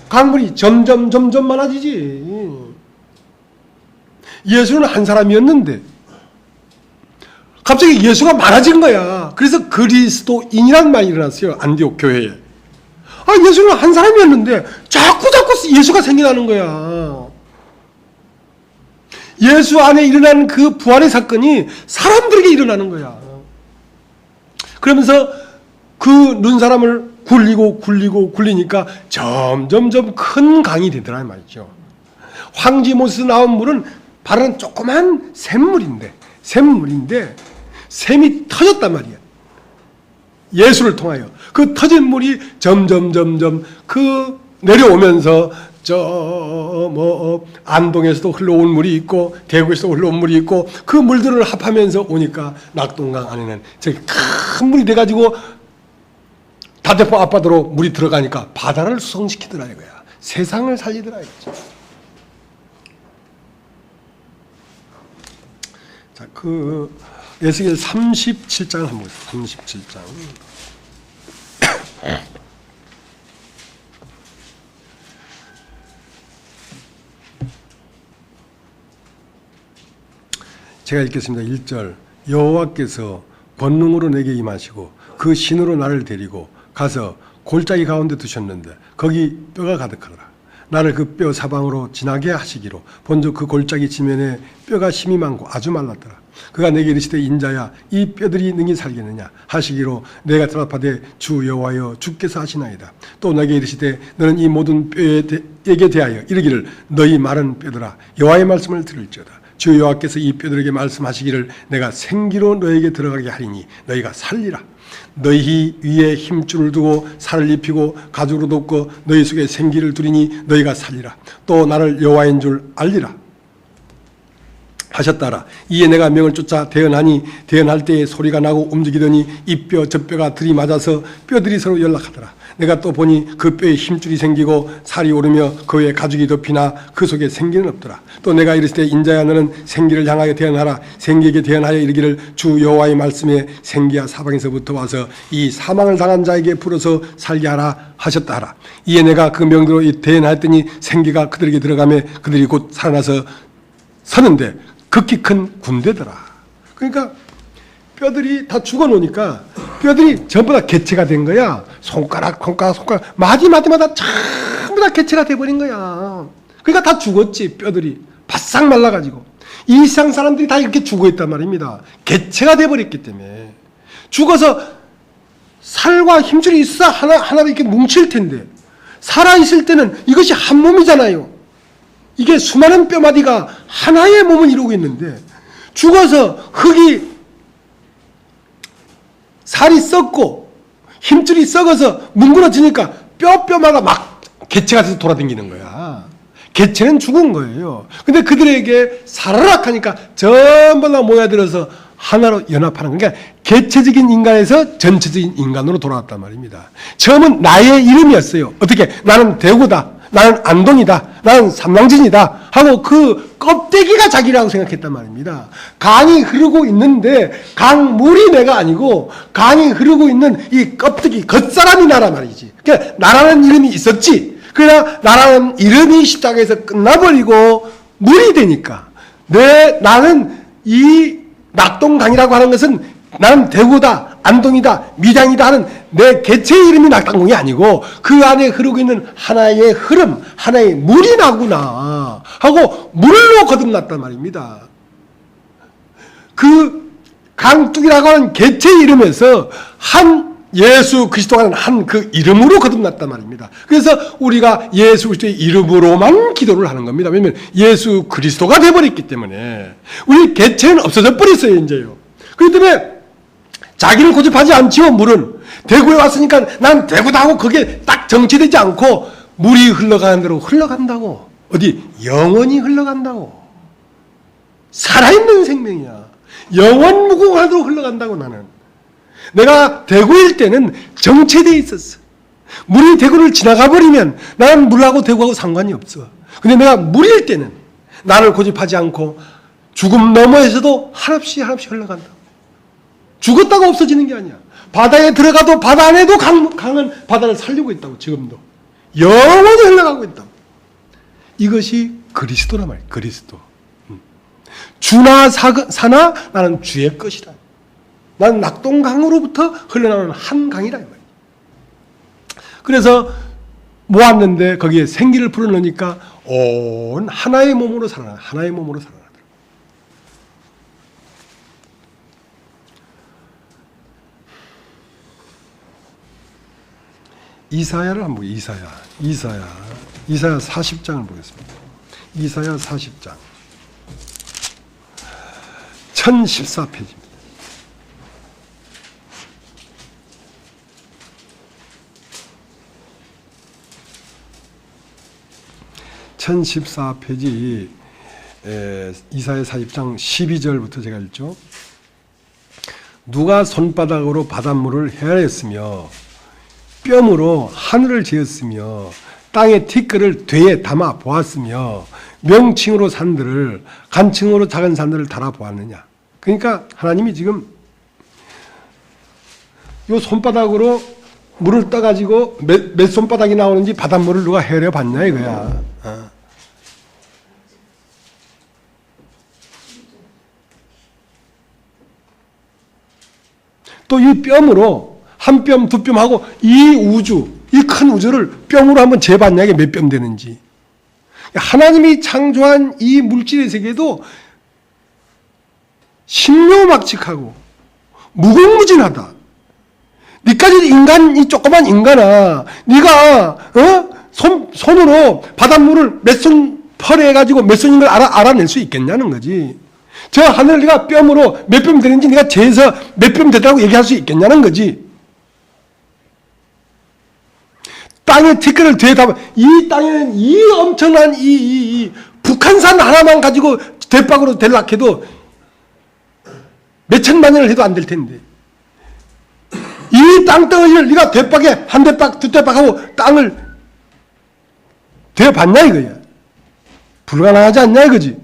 강물이 점점 많아지지. 예수는 한 사람이었는데 갑자기 예수가 많아진 거야. 그래서 그리스도인이란 말이 일어났어요. 안디옥 교회에. 예수는 한 사람이었는데 자꾸 예수가 생겨나는 거야. 예수 안에 일어나는 그 부활의 사건이 사람들에게 일어나는 거야. 그러면서 그 눈사람을 굴리니까 점점 큰 강이 되더라 말이죠. 황지못에서 나온 물은 바로 조그만 샘물인데 샘이 터졌단 말이야. 예수를 통하여 그 터진 물이 점점 그 내려오면서 안동에서도 흘러온 물이 있고 대구에서도 흘러온 물이 있고 그 물들을 합하면서 오니까 낙동강 안에는 저기 큰 물이 돼가지고 다대포 앞바다로 물이 들어가니까 바다를 수성시키더라 이거야. 세상을 살리더라 이거죠. 자, 그 에스겔 37장을 한번 보겠습니다. 37장. 제가 읽겠습니다. 1절. 여호와께서 권능으로 내게 임하시고 그 신으로 나를 데리고 가서 골짜기 가운데 두셨는데 거기 뼈가 가득하더라. 나를 그 뼈 사방으로 지나게 하시기로 본즉 그 골짜기 지면에 뼈가 심이 많고 아주 말랐더라. 그가 내게 이르시되 인자야 이 뼈들이 능히 살겠느냐 하시기로 내가 대답하되 주 여호와여 주께서 하시나이다. 또 내게 이르시되 너는 이 모든 뼈에게 대하여 이르기를 너희 마른 뼈들아 여호와의 말씀을 들을지어다. 주 여호와께서 이 뼈들에게 말씀하시기를 내가 생기로 너에게 들어가게 하리니 너희가 살리라. 너희 위에 힘줄을 두고 살을 입히고 가죽으로 덮고 너희 속에 생기를 두리니 너희가 살리라. 또 나를 여호와인 줄 알리라 하셨다라. 이에 내가 명을 쫓아 대언하니 대언할 때에 소리가 나고 움직이더니 이 뼈 저 뼈가 들이맞아서 뼈들이 서로 연락하더라. 내가 또 보니 그 뼈에 힘줄이 생기고 살이 오르며 그 위에 가죽이 덮이나 그 속에 생기는 없더라. 또 내가 이르시되 인자야 너는 생기를 향하여 대언하라. 생기에게 대언하여 이르기를 주 여호와의 말씀에 생기야 사방에서부터 와서 이 사망을 당한 자에게 풀어서 살게 하라 하셨다 하라. 이에 내가 그 명대로 대언하였더니 생기가 그들에게 들어가며 그들이 곧 살아나서 서는데 극히 큰 군대더라. 그러니까 뼈들이 다 죽어놓으니까 뼈들이 전부 다 개체가 된 거야. 손가락 마디마다 전부 다 개체가 돼버린 거야. 그러니까 다 죽었지. 뼈들이 바싹 말라가지고. 이 세상 사람들이 다 이렇게 죽어있단 말입니다. 개체가 돼버렸기 때문에. 죽어서 살과 힘줄이 있어 하나로 이렇게 뭉칠 텐데 살아있을 때는 이것이 한 몸이잖아요. 이게 수많은 뼈마디가 하나의 몸을 이루고 있는데 죽어서 흙이 살이 썩고 힘줄이 썩어서 뭉그러지니까 뼈마다 막 개체가 돼서 돌아다니는 거야. 개체는 죽은 거예요. 근데 그들에게 살아라 하니까 전부 다 모여들어서 하나로 연합하는, 그러니까 개체적인 인간에서 전체적인 인간으로 돌아왔단 말입니다. 처음은 나의 이름이었어요. 어떻게? 나는 대구다. 나는 안동이다. 나는 삼랑진이다. 하고 그 껍데기가 자기라고 생각했단 말입니다. 강이 흐르고 있는데 강물이 내가 아니고 강이 흐르고 있는 이 껍데기, 겉사람이 나란 말이지. 그러니까 나라는 이름이 있었지. 그러나 나라는 이름이 십자가에서 끝나버리고 물이 되니까 나는 이 낙동강이라고 하는 것은 나는 대구다, 안동이다, 밀양이다 하는 내 개체의 이름이 낙동강이 아니고 그 안에 흐르고 있는 하나의 흐름, 하나의 물이 나구나 하고 물로 거듭났단 말입니다. 그 강둑이라고 하는 개체 이름에서 한 예수 그리스도라는 한 그 이름으로 거듭났단 말입니다. 그래서 우리가 예수 그리스도의 이름으로만 기도를 하는 겁니다. 왜냐하면 예수 그리스도가 되어버렸기 때문에 우리 개체는 없어져 버렸어요. 이제요. 그렇기 때문에 자기를 고집하지 않지요. 물은 대구에 왔으니까 난 대구다 하고 그게 딱 정체되지 않고 물이 흘러가는 대로 흘러간다고. 어디 영원히 흘러간다고. 살아있는 생명이야. 영원 무궁하도록 흘러간다고. 나는 내가 대구일 때는 정체되어 있었어. 물이 대구를 지나가 버리면 나는 물하고 대구하고 상관이 없어. 근데 내가 물일 때는 나를 고집하지 않고 죽음 너머에서도 한없이 흘러간다. 죽었다고 없어지는 게 아니야. 바다에 들어가도 바다 안에도 강은 바다를 살리고 있다고. 지금도 영원히 흘러가고 있다고. 이것이 그리스도란 말이야. 그리스도. 주나 사나 나는 주의 것이다. 나는 낙동강으로부터 흘러나오는 한 강이라 이 말이야. 그래서 모았는데 거기에 생기를 불어넣으니까 온 하나의 몸으로 살아나. 하나의 몸으로 살아나더라. 이사야를 한번 보겠습니다. 이사야 40장을 보겠습니다. 이사야 40장 1014페이지입니다. (1014페이지) 이사야 40장 12절부터 제가 읽죠. 누가 손바닥으로 바닷물을 헤아렸으며 뼘으로 하늘을 지었으며 땅의 티끌을 되에 담아 보았으며 명칭으로 산들을 간칭으로 작은 산들을 달아 보았느냐. 그러니까 하나님이 지금 요 손바닥으로 물을 떠가지고 몇 손바닥이 나오는지 바닷물을 누가 헤아려 봤냐 이거야. 또 이 뼘으로 한 뼘, 두 뼘 하고 이 우주, 이 큰 우주를 뼘으로 한번 재봤냐 이게 몇 뼘 되는지. 하나님이 창조한 이 물질의 세계도 신묘막측하고 무궁무진하다. 니까지 이 조그만 인간아, 니가 손으로 바닷물을 몇 손 펄해가지고 몇 손인 걸 알아낼 수 있겠냐는 거지. 저 하늘을 네가 뼘으로 몇 뼘 되는지 네가 재서 몇 뼘 되다고 얘기할 수 있겠냐는 거지. 땅의 티끌을 뒤에 담아. 이 땅에는 이 엄청난 이 북한산 하나만 가지고 대박으로 되려고 해도 몇 천만 년을 해도 안 될 텐데. 이 땅덩어리를 네가 대박에 한 대박, 두 대박 하고 땅을 되어봤냐 이거야. 불가능하지 않냐 이거지.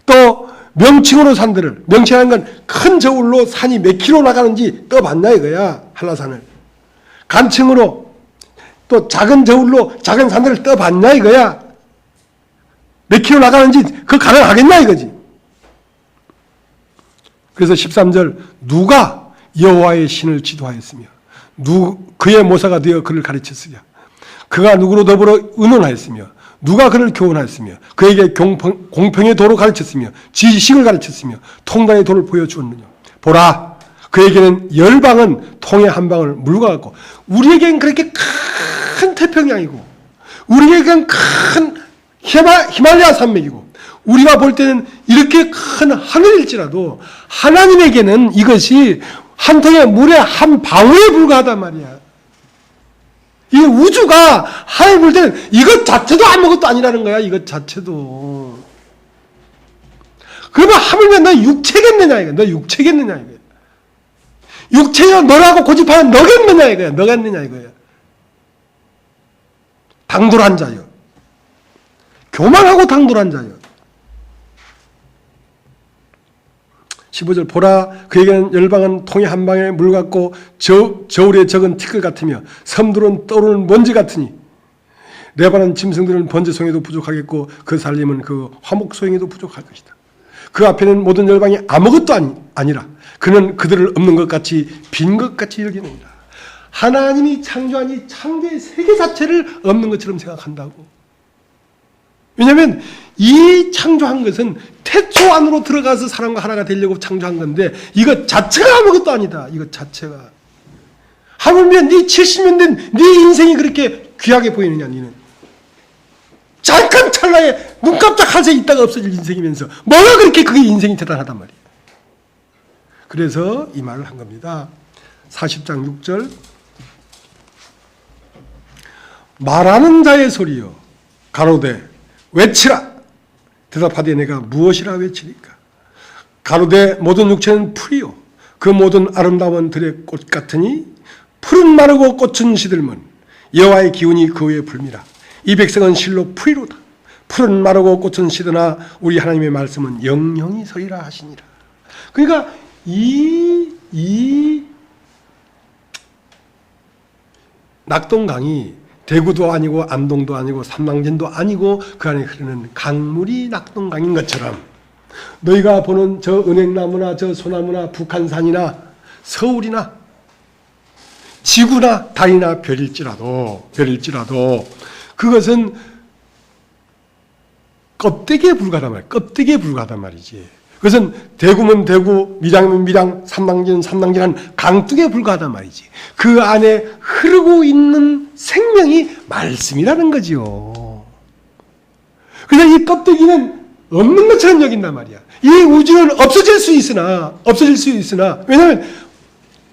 또 명칭으로 산들을, 명칭하는 건 큰 저울로 산이 몇 킬로 나가는지 떠봤냐 이거야. 한라산을. 간칭으로 또 작은 저울로 작은 산들을 떠봤냐 이거야. 몇 킬로 나가는지 그거 가능하겠냐 이거지. 그래서 13절 누가 여호와의 신을 지도하였으며 그의 모사가 되어 그를 가르쳤으며 그가 누구로 더불어 의논하였으며 누가 그를 교훈하였으며 그에게 공평의 도로 가르쳤으며 지식을 가르쳤으며 통달의 도를 보여주었느냐. 보라 그에게는 열방은 통의 한 방울 물과 같고. 우리에겐 그렇게 큰 태평양이고 우리에겐 큰 히말라야 산맥이고 우리가 볼 때는 이렇게 큰 하늘일지라도 하나님에게는 이것이 한 통의 물의 한 방울에 불과하단 말이야. 이 우주가 하늘 볼 때는 이것 자체도 아무것도 아니라는 거야. 이것 자체도. 그러면 하물며 너 육체겠느냐 이거야. 너 육체겠느냐 이거야. 육체여 너라고 고집하는 너겠느냐 이거야. 너겠느냐 이거야. 당돌한 자여. 교만하고 당돌한 자여. 15절 보라 그에게는 열방은 통에 한 방에 물 같고 저울에 적은 티끌 같으며 섬들은 떠오르는 먼지 같으니 레바논 짐승들은 번제송에도 부족하겠고 그 살림은 그 화목소행에도 부족할 것이다. 그 앞에는 모든 열방이 아무것도 아니라 그는 그들을 없는 것 같이 빈 것 같이 여기느니라. 하나님이 창조한 이 창조의 세계 자체를 없는 것처럼 생각한다고. 왜냐하면 이 창조한 것은 태초 안으로 들어가서 사람과 하나가 되려고 창조한 건데 이것 자체가 아무것도 아니다. 이것 자체가. 하물며 네 70년 된 네 인생이 그렇게 귀하게 보이느냐 너는. 잠깐 찰나에 눈 깜짝할 새 있다가 없어질 인생이면서 뭐가 그렇게 그게 인생이 대단하단 말이에요. 그래서 이 말을 한 겁니다. 40장 6절 말하는 자의 소리여 가로되 외치라. 대답하되 내가 무엇이라 외치리까. 가로되 모든 육체는 풀이요 그 모든 아름다움은 들의 꽃 같으니 풀은 마르고 꽃은 시들면 여호와의 기운이 그 위에 불미라. 이 백성은 실로 풀이로다. 풀은 마르고 꽃은 시드나 우리 하나님의 말씀은 영영이 서리라 하시니라. 그러니까 이 낙동강이 대구도 아니고 안동도 아니고 삼망진도 아니고 그 안에 흐르는 강물이 낙동강인 것처럼 너희가 보는 저 은행나무나 저 소나무나 북한산이나 서울이나 지구나 달이나 별일지라도 그것은 껍데기에 불과하단 말이야. 껍데기에 불과하단 말이지. 그것은 대구면 대구, 밀양이면 밀양, 삼망진은 삼망진한 강둑에 불과하단 말이지. 그 안에 흐르고 있는 생명이 말씀이라는 거지요. 그래서 이 껍데기는 없는 것처럼 여긴단 말이야. 이 우주는 없어질 수 있으나 왜냐하면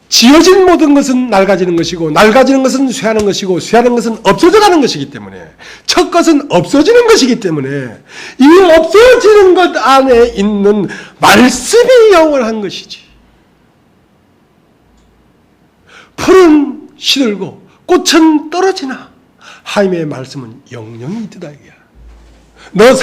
지어진 모든 것은 낡아지는 것이고 낡아지는 것은 쇠하는 것이고 쇠하는 것은 없어져가는 것이기 때문에 첫 것은 없어지는 것이기 때문에 이 없어지는 것 안에 있는 말씀이 영원한 것이지. 풀은 시들고 꽃은 떨어지나 하나님의 말씀은 영영이 있다 이거야. 너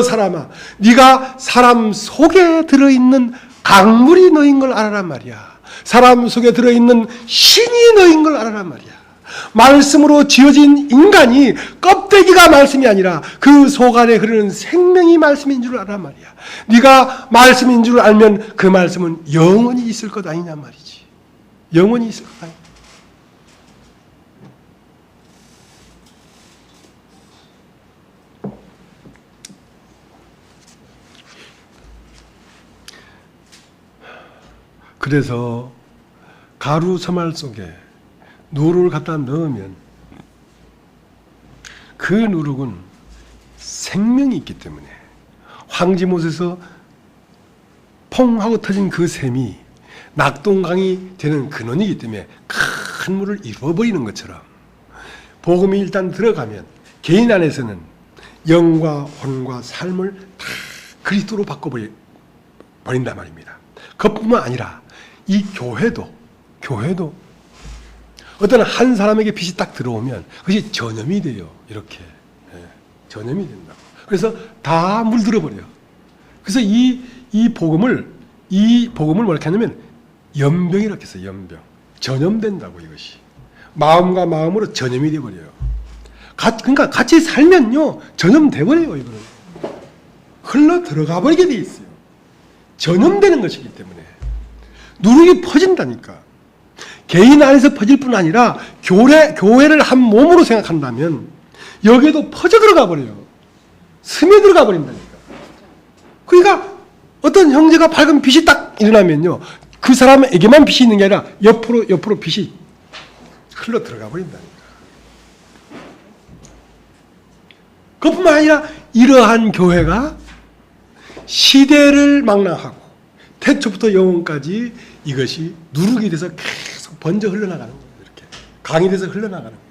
사람아 네가 사람 속에 들어있는 강물이 너인 걸 알아란 말이야. 사람 속에 들어있는 신이 너인 걸 알아란 말이야. 말씀으로 지어진 인간이 껍데기가 말씀이 아니라 그 속 안에 흐르는 생명이 말씀인 줄 알아란 말이야. 네가 말씀인 줄 알면 그 말씀은 영원히 있을 것 아니냐 말이지. 영원히 있을 것 아니냐. 그래서 가루 서말 속에 누룩을 갖다 넣으면 그 누룩은 생명이 있기 때문에 황지못에서 퐁 하고 터진 그 샘이 낙동강이 되는 근원이기 때문에 큰 물을 이루어버리는 것처럼 복음이 일단 들어가면 개인 안에서는 영과 혼과 삶을 다 그리스도로 바꿔버린단 말입니다. 그뿐만 아니라 이 교회도 어떤 한 사람에게 빛이 딱 들어오면 그것이 전염이 돼요. 이렇게 전염이 된다고. 그래서 다 물들어 버려요. 그래서 이 복음을 뭐렇게 하냐면 연병이라고 했어요. 연병. 전염된다고 이것이. 마음과 마음으로 전염이 돼 버려요. 그러니까 같이 살면요 전염돼 버려요. 이거는 흘러 들어가 버리게 돼 있어요. 전염되는 것이기 때문에. 누룩이 퍼진다니까. 개인 안에서 퍼질 뿐 아니라 교회를 한 몸으로 생각한다면 여기에도 퍼져 들어가 버려요. 스며들어가 버린다니까. 그러니까 어떤 형제가 밝은 빛이 딱 일어나면요 그 사람에게만 빛이 있는 게 아니라 옆으로 빛이 흘러 들어가 버린다니까. 그뿐만 아니라 이러한 교회가 시대를 망라하고 태초부터 영원까지 이것이 누룩이 돼서 계속 번져 흘러나가는 거예요. 이렇게 강이 돼서 흘러나가는 거예요.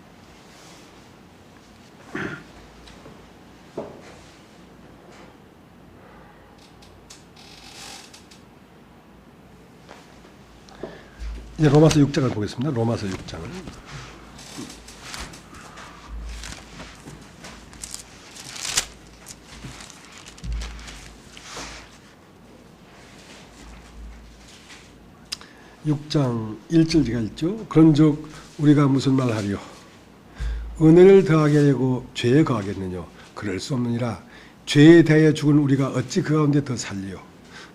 이제 로마서 6장을 보겠습니다. 로마서 6장을. (6장 1절) 제가 읽죠. 그런즉 우리가 무슨 말하리요? 은혜를 더하게 하려고 죄에 거하겠느냐? 그럴 수 없느니라. 죄에 대하여 죽은 우리가 어찌 그 가운데 더 살리요?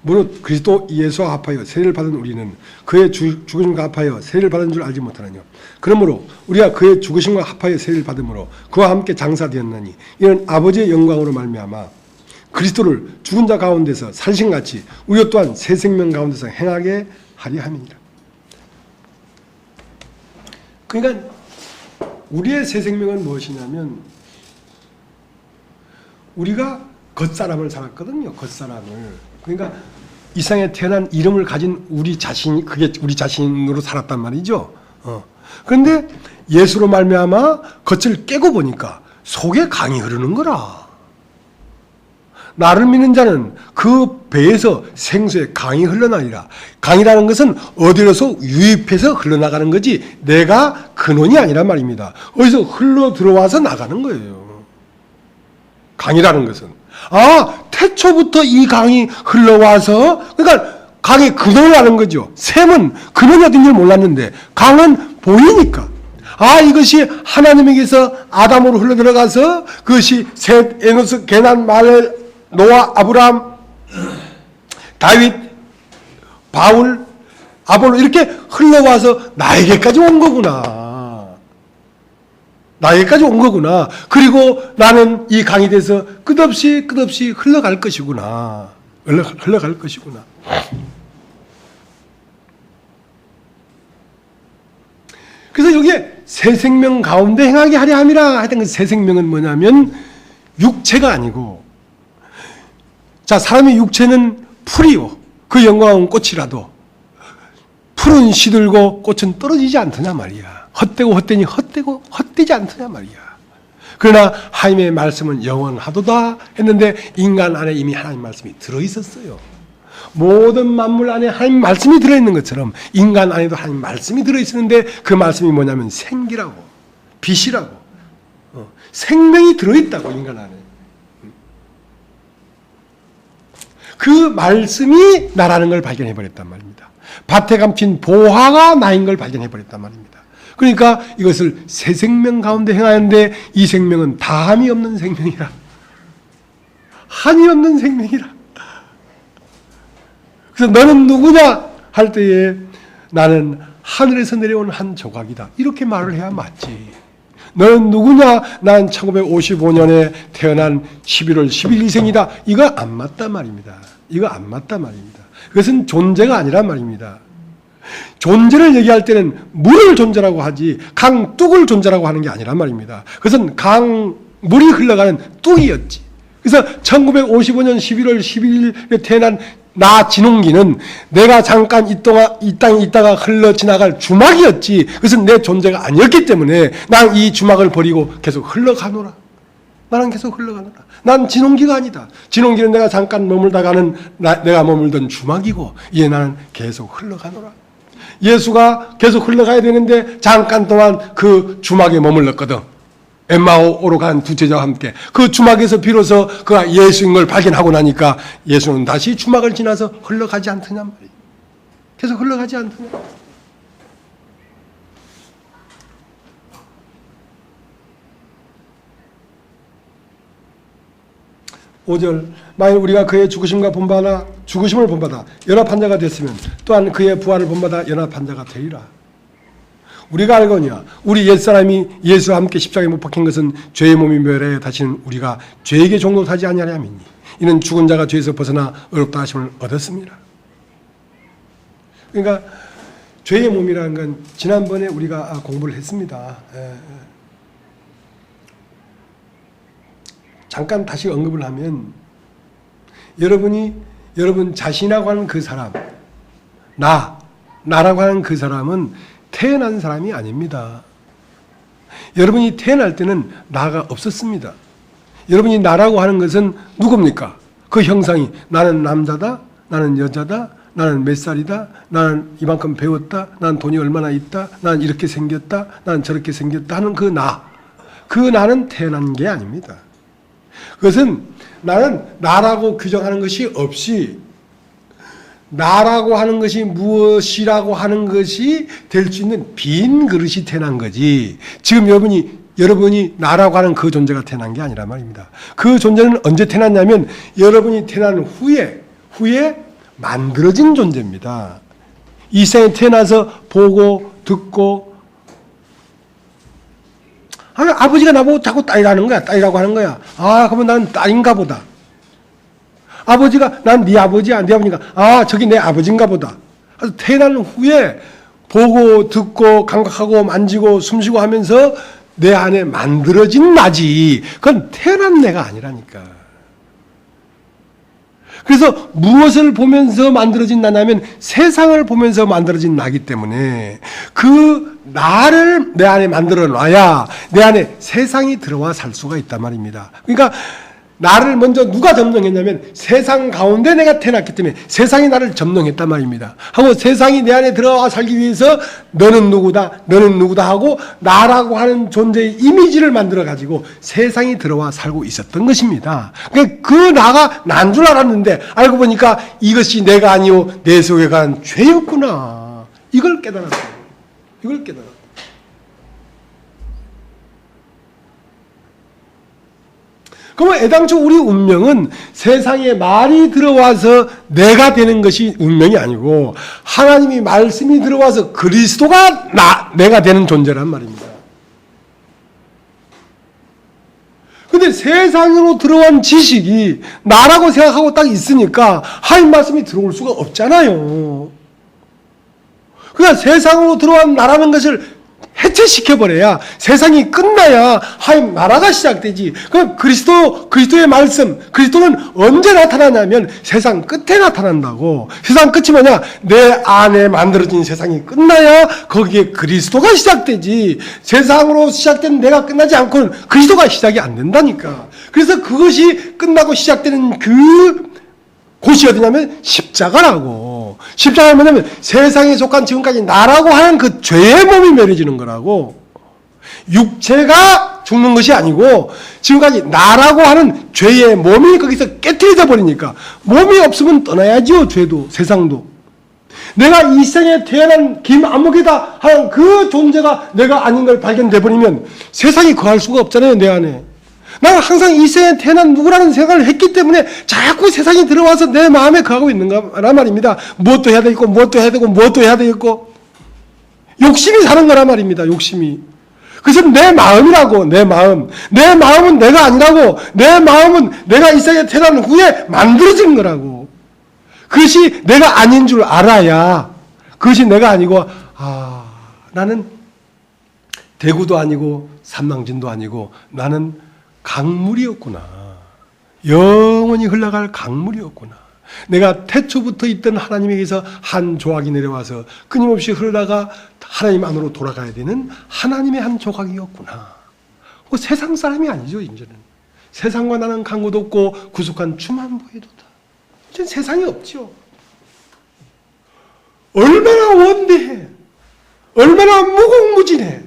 무릇 그리스도 예수와 합하여 세례를 받은 우리는 그의 죽으심과 합하여 세례를 받은 줄 알지 못하느냐? 그러므로 우리가 그의 죽으심과 합하여 세례를 받음으로 그와 함께 장사되었나니 이는 아버지의 영광으로 말미암아 그리스도를 죽은 자 가운데서 살신같이 우리 또한 새 생명 가운데서 행하게 하리 함이니라. 그러니까 우리의 새 생명은 무엇이냐면 우리가 겉사람을 살았거든요. 겉사람을. 그러니까 이 세상에 태어난 이름을 가진 우리 자신이 그게 우리 자신으로 살았단 말이죠. 그런데 예수로 말미암아 겉을 깨고 보니까 속에 강이 흐르는 거라. 나를 믿는 자는 그 배에서 생수의 강이 흘러나리라. 강이라는 것은 어디로서 유입해서 흘러나가는 거지 내가 근원이 아니란 말입니다. 어디서 흘러 들어와서 나가는 거예요. 강이라는 것은. 태초부터 이 강이 흘러와서 그러니까 강의 근원을 아는 거죠. 샘은 근원이 어딘지 몰랐는데 강은 보이니까. 이것이 하나님에게서 아담으로 흘러들어가서 그것이 셋, 에노스, 게난, 말렐, 노아, 아브라함, 다윗, 바울, 아볼로 이렇게 흘러와서 나에게까지 온 거구나. 나에게까지 온 거구나. 그리고 나는 이 강이 돼서 끝없이 흘러갈 것이구나. 흘러갈 것이구나. 그래서 여기에 새 생명 가운데 행하게 하려 함이라 하여튼 그 새 생명은 뭐냐면 육체가 아니고 자, 사람의 육체는 풀이요. 그 영광은 꽃이라도 풀은 시들고 꽃은 떨어지지 않더냐 말이야. 헛되고 헛되니 헛되지 않더냐 말이야. 그러나 하나님의 말씀은 영원하도다 했는데 인간 안에 이미 하나님 말씀이 들어있었어요. 모든 만물 안에 하나님 말씀이 들어있는 것처럼 인간 안에도 하나님 말씀이 들어있었는데 그 말씀이 뭐냐면 생기라고, 빛이라고, 생명이 들어있다고 인간 안에. 그 말씀이 나라는 걸 발견해버렸단 말입니다. 밭에 감춘 보화가 나인 걸 발견해버렸단 말입니다. 그러니까 이것을 새 생명 가운데 행하는데 이 생명은 다함이 없는 생명이라. 한이 없는 생명이라. 그래서 너는 누구냐 할 때에 나는 하늘에서 내려온 한 조각이다. 이렇게 말을 해야 맞지. 너는 누구냐? 난 1955년에 태어난 11월 12일생이다. 이거 안 맞단 말입니다. 이거 안 맞단 말입니다. 그것은 존재가 아니란 말입니다. 존재를 얘기할 때는 물을 존재라고 하지 강둑을 존재라고 하는 게 아니란 말입니다. 그것은 물이 흘러가는 뚝이었지. 그래서 1955년 11월 12일에 태어난 나 진홍기는 내가 잠깐 이 땅에 있다가 흘러 지나갈 주막이었지. 그것은 내 존재가 아니었기 때문에 난 이 주막을 버리고 계속 흘러가노라. 나는 계속 흘러가노라. 난 진홍기가 아니다. 진홍기는 내가 잠깐 머물다 가는 내가 머물던 주막이고 이제 나는 계속 흘러가노라. 예수가 계속 흘러가야 되는데 잠깐 동안 그 주막에 머물렀거든. 엠마오로 간 두 제자와 함께 그 주막에서 비로소 그가 예수인 걸 발견하고 나니까 예수는 다시 주막을 지나서 흘러가지 않더냐 말이에요. 계속 흘러가지 않더냐. 5절 만일 우리가 그의 죽으심을 본받아 연합한 자가 됐으면 또한 그의 부활을 본받아 연합한 자가 되리라. 우리가 알거니와 우리 옛사람이 예수와 함께 십자가에 못 박힌 것은 죄의 몸이 멸하여 다시는 우리가 죄에게 종노하지 아니하려 함이니 이는 죽은 자가 죄에서 벗어나 의롭다 하심을 얻었습니다. 그러니까 죄의 몸이라는 건 지난번에 우리가 공부를 했습니다. 잠깐 다시 언급을 하면 여러분 자신이라고 하는 그 사람, 나라고 하는 그 사람은 태어난 사람이 아닙니다. 여러분이 태어날 때는 나가 없었습니다. 여러분이 나라고 하는 것은 누굽니까? 그 형상이 나는 남자다, 나는 여자다, 나는 몇 살이다, 나는 이만큼 배웠다, 나는 돈이 얼마나 있다, 나는 이렇게 생겼다, 나는 저렇게 생겼다 하는 그 나는 태어난 게 아닙니다. 그것은 나는 나라고 규정하는 것이 없이 나라고 하는 것이 무엇이라고 하는 것이 될 수 있는 빈 그릇이 태어난 거지. 지금 여러분이 나라고 하는 그 존재가 태어난 게 아니란 말입니다. 그 존재는 언제 태어났냐면 여러분이 태어난 후에 만들어진 존재입니다. 이 세상에 태어나서 보고 듣고 아버지가 나보고 자꾸 딸이라고 하는 거야. 그러면 나는 딸인가 보다. 아버지가 난 네 아버지야. 네 아버지가 저기 내 아버지인가 보다. 태어난 후에 보고 듣고 감각하고 만지고 숨쉬고 하면서 내 안에 만들어진 나지. 그건 태어난 내가 아니라니까. 그래서 무엇을 보면서 만들어진 나냐면 세상을 보면서 만들어진 나기 때문에 그 나를 내 안에 만들어 놔야 내 안에 세상이 들어와 살 수가 있단 말입니다. 그러니까 나를 먼저 누가 점령했냐면 세상 가운데 내가 태어났기 때문에 세상이 나를 점령했단 말입니다. 하고 세상이 내 안에 들어와 살기 위해서 너는 누구다, 너는 누구다 하고 나라고 하는 존재의 이미지를 만들어 가지고 세상이 들어와 살고 있었던 것입니다. 그 나가 난 줄 알았는데 알고 보니까 이것이 내가 아니오 내 속에 간 죄였구나. 이걸 깨달았어요. 이걸 깨달았어요. 그러면 애당초 우리 운명은 세상에 말이 들어와서 내가 되는 것이 운명이 아니고 하나님이 말씀이 들어와서 그리스도가 내가 되는 존재란 말입니다. 근데 세상으로 들어온 지식이 나라고 생각하고 딱 있으니까 하나님 말씀이 들어올 수가 없잖아요. 그러니까 세상으로 들어온 나라는 것을 해체시켜버려야 세상이 끝나야 하나님 나라가 시작되지. 그럼 그리스도의 말씀, 그리스도는 언제 나타나냐면 세상 끝에 나타난다고. 세상 끝이 뭐냐? 내 안에 만들어진 세상이 끝나야 거기에 그리스도가 시작되지. 세상으로 시작된 내가 끝나지 않고는 그리스도가 시작이 안 된다니까. 그래서 그것이 끝나고 시작되는 그 곳이 어디냐면 십자가라고. 십자가는 뭐냐면 세상에 속한 지금까지 나라고 하는 그 죄의 몸이 매려지는 거라고. 육체가 죽는 것이 아니고 지금까지 나라고 하는 죄의 몸이 거기서 깨트려져 버리니까 몸이 없으면 떠나야지요. 죄도 세상도. 내가 이 세상에 태어난 김안목이다 하는 그 존재가 내가 아닌 걸 발견돼 버리면 세상이 거할 수가 없잖아요. 내 안에. 나는 항상 이 세상에 태어난 누구라는 생각을 했기 때문에 자꾸 세상이 들어와서 내 마음에 거하고 있는가란 말입니다. 무엇도 해야 되겠고 무엇도 해야 되고 무엇도 해야 되겠고 욕심이 사는 거란 말입니다. 욕심이. 그것은 내 마음이라고. 내 마음. 내 마음은 내가 아니라고. 내 마음은 내가 이 세상에 태어난 후에 만들어진 거라고. 그것이 내가 아닌 줄 알아야 그것이 내가 아니고 나는 대구도 아니고 삼망진도 아니고 나는 강물이었구나. 영원히 흘러갈 강물이었구나. 내가 태초부터 있던 하나님에게서 한 조각이 내려와서 끊임없이 흐르다가 하나님 안으로 돌아가야 되는 하나님의 한 조각이었구나. 세상 사람이 아니죠. 이제는. 세상과 나는 간고도 없고 구속한 주만 보이도다. 이제는 세상이 없죠. 얼마나 원대해. 얼마나 무궁무진해.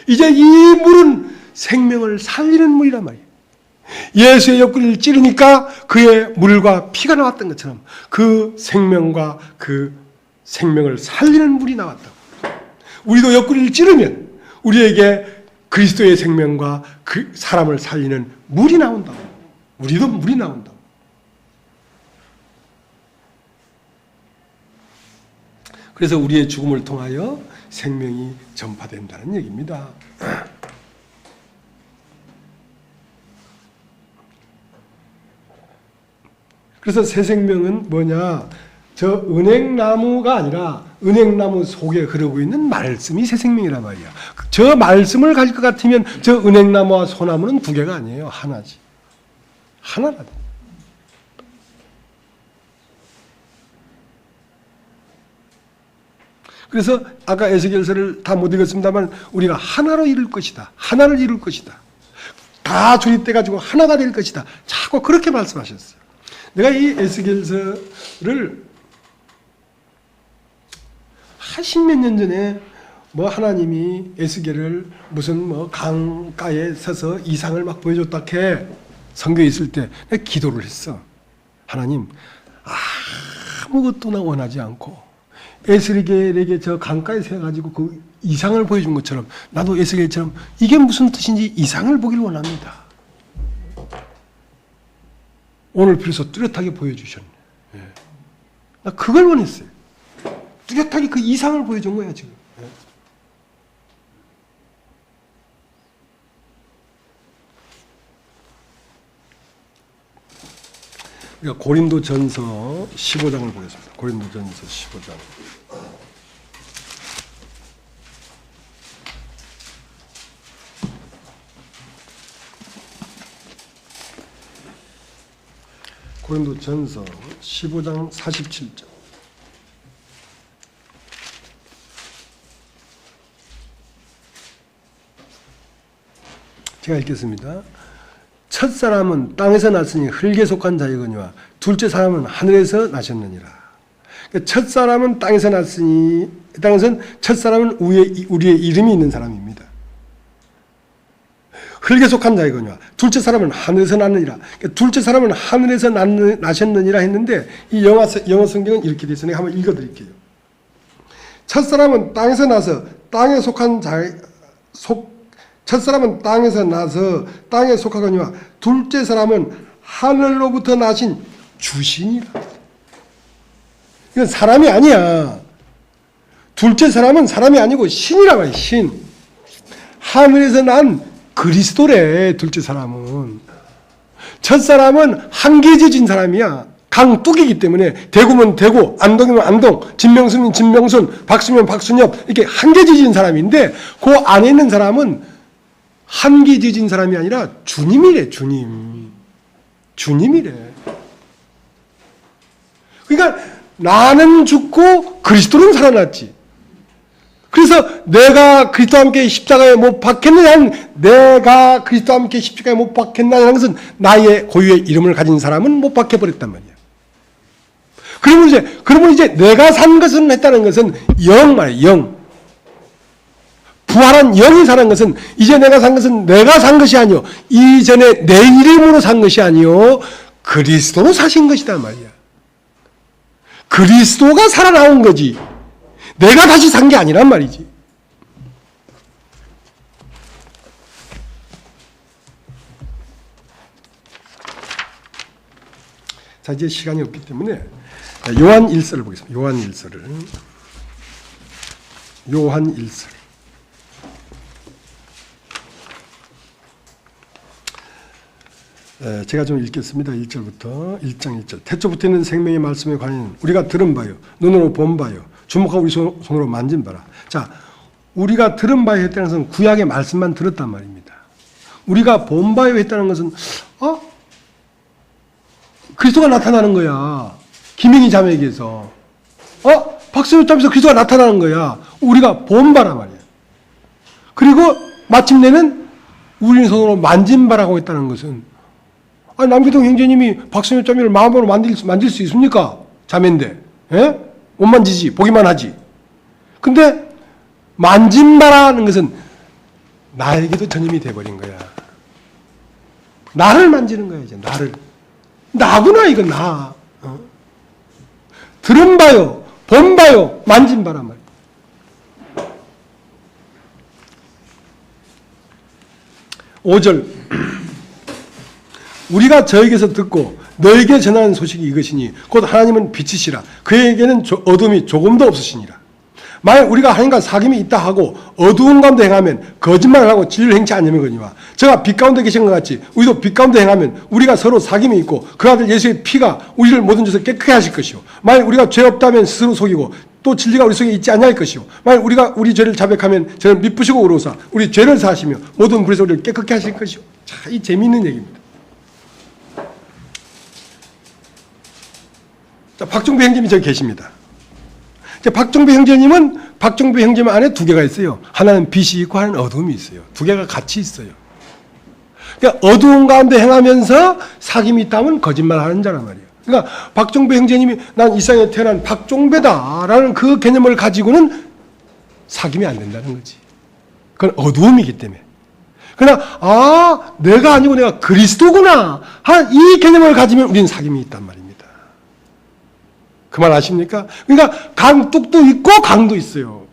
이제 이 물은 생명을 살리는 물이란 말이에요. 예수의 옆구리를 찌르니까 그의 물과 피가 나왔던 것처럼 그 생명과 그 생명을 살리는 물이 나왔다고. 우리도 옆구리를 찌르면 우리에게 그리스도의 생명과 그 사람을 살리는 물이 나온다고. 우리도 물이 나온다고. 그래서 우리의 죽음을 통하여 생명이 전파된다는 얘기입니다. 그래서 새 생명은 뭐냐? 저 은행나무가 아니라 은행나무 속에 흐르고 있는 말씀이 새 생명이란 말이야. 저 말씀을 가질 것 같으면 저 은행나무와 소나무는 두 개가 아니에요. 하나지. 하나라든. 그래서 아까 에스겔서를 다 못 읽었습니다만 우리가 하나로 이룰 것이다. 하나를 이룰 것이다. 다 조립돼가지고 하나가 될 것이다. 자꾸 그렇게 말씀하셨어요. 내가 이 에스겔서를 한 십몇 년 전에 하나님이 에스겔을 무슨 강가에 서서 이상을 막 보여줬다 해 성경에 있을 때 내가 기도를 했어. 하나님 아무것도 나 원하지 않고 에스겔에게 저 강가에 서가지고 그 이상을 보여준 것처럼 나도 에스겔처럼 이게 무슨 뜻인지 이상을 보길 원합니다. 오늘 비로소 뚜렷하게 보여주셨네. 나 그걸 원했어요. 뚜렷하게 그 이상을 보여준 거야 지금. 그러니까 고린도전서 15장을 보겠습니다. 고린도전서 15장. 고린도전서 15장 47절. 제가 읽겠습니다. 첫 사람은 땅에서 났으니 흙에 속한 자이거니와 둘째 사람은 하늘에서 나셨느니라. 첫 사람은 땅에서 났으니 땅에서는 첫 사람은 우리의 이름이 있는 사람입니다. 흙에 속한 자이거니와 둘째 사람은 하늘에서 났느니라. 둘째 사람은 하늘에서 나셨느니라 했는데 이 영어 성경은 이렇게 되어 있으니 한번 읽어드릴게요. 첫 사람은 땅에서 나서 땅에 속한 첫 사람은 땅에서 나서 땅에 속하거니와 둘째 사람은 하늘로부터 나신 주신이라. 이건 사람이 아니야. 둘째 사람은 사람이 아니고 신이라 말이야. 신. 하늘에서 난 그리스도래. 둘째 사람은. 첫 사람은 한계지진 사람이야. 강뚝이기 때문에 대구면 대구, 안동이면 안동, 진명순이면 진명순, 박수면 박순엽 이렇게 한계지진 사람인데 그 안에 있는 사람은 한계지진 사람이 아니라 주님이래. 주님이래. 그러니까 나는 죽고 그리스도는 살아났지. 그래서 내가 그리스도와 함께 십자가에 못 박혔느냐, 내가 그리스도와 함께 십자가에 못 박혔느냐는 것은 나의 고유의 이름을 가진 사람은 못 박혀버렸단 말이야. 그러면 이제 내가 산 것은 했다는 것은 영 말이야. 영. 부활한 영이 사는 것은 이제 내가 산 것은 내가 산 것이 아니요 이전에 내 이름으로 산 것이 아니요 그리스도로 사신 것이다 말이야. 그리스도가 살아나온 거지 내가 다시 산 게 아니란 말이지. 자, 이제 시간이 없기 때문에 요한 1서를 보겠습니다. 요한 1서. 제가 좀 읽겠습니다. 1절부터 1장 1절. 태초부터 있는 생명의 말씀에 관한 우리가 들은 바요, 눈으로 본 바요, 주목하고 우리 손으로 만진 바라. 자, 우리가 들은 바요 했다는 것은 구약의 말씀만 들었단 말입니다. 우리가 본 바요 했다는 것은 그리스도가 나타나는 거야. 김영희 자매에게서 박수요점에서 그리스도가 나타나는 거야. 우리가 본 바란 말이야. 그리고 마침내는 우리 손으로 만진 바라고 했다는 것은 남기동 형제님이 박수요점을 마음으로 만질 수 있습니까? 자매인데 못 만지지. 보기만 하지. 근데 만진 바라는 것은 나에게도 전염이 돼버린 거야. 나를 만지는 거야. 이제 나를. 나구나 이건 나. 들은 바요, 본 바요, 만진 바란 말이야. (5절) 우리가 저에게서 듣고 너에게 전하는 소식이 이것이니 곧 하나님은 빛이시라. 그에게는 어둠이 조금도 없으시니라. 만약 우리가 하나님과 사귐이 있다 하고 어두운 가운데 행하면 거짓말을 하고 진리를 행치 않으면거니와 저가 빛 가운데 계신 것 같이 우리도 빛 가운데 행하면 우리가 서로 사귐이 있고 그 아들 예수의 피가 우리를 모든 죄에서 깨끗게 하실 것이요 만약 우리가 죄 없다면 스스로 속이고 또 진리가 우리 속에 있지 아니할 것이요 만약 우리가 우리 죄를 자백하면 저는 미쁘시고 의로우사 우리 죄를 사하시며 모든 불에서 우리를 깨끗게 하실 것이요. 자, 이 재미있는 얘기입니다. 자, 박종배 형제님이 저기 계십니다. 박종배 형제님은 박종배 형제님 안에 두 개가 있어요. 하나는 빛이 있고 하나는 어둠이 있어요. 두 개가 같이 있어요. 그러니까 어두운 가운데 행하면서 사귐이 있다면 거짓말하는 자란 말이에요. 그러니까 박종배 형제님이 난 이 세상에 태어난 박종배다라는 그 개념을 가지고는 사귐이 안 된다는 거지. 그건 어두움이기 때문에. 그러나 내가 아니고 내가 그리스도구나 이 개념을 가지면 우리는 사귐이 있단 말입니다. 그 말 아십니까? 그러니까 강뚝도 있고 강도 있어요.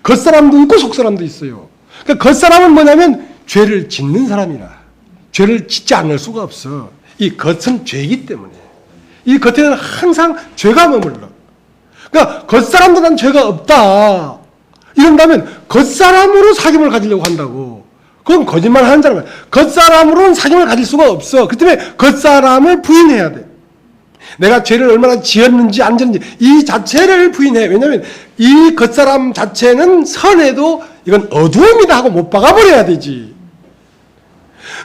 겉사람도 있고 속사람도 있어요. 그러니까 겉사람은 뭐냐면 죄를 짓는 사람이라. 죄를 짓지 않을 수가 없어. 이 겉은 죄이기 때문에. 이 겉에는 항상 죄가 머물러. 그러니까 겉사람도 난 죄가 없다. 이런다면 겉사람으로 사귐을 가지려고 한다고. 그건 거짓말 하는 사람이야. 겉사람으로는 사귐을 가질 수가 없어. 그 때문에 겉사람을 부인해야 돼. 내가 죄를 얼마나 지었는지 안 지었는지 이 자체를 부인해. 왜냐하면 이 겉사람 자체는 선해도 이건 어두움이다 하고 못 박아버려야 되지.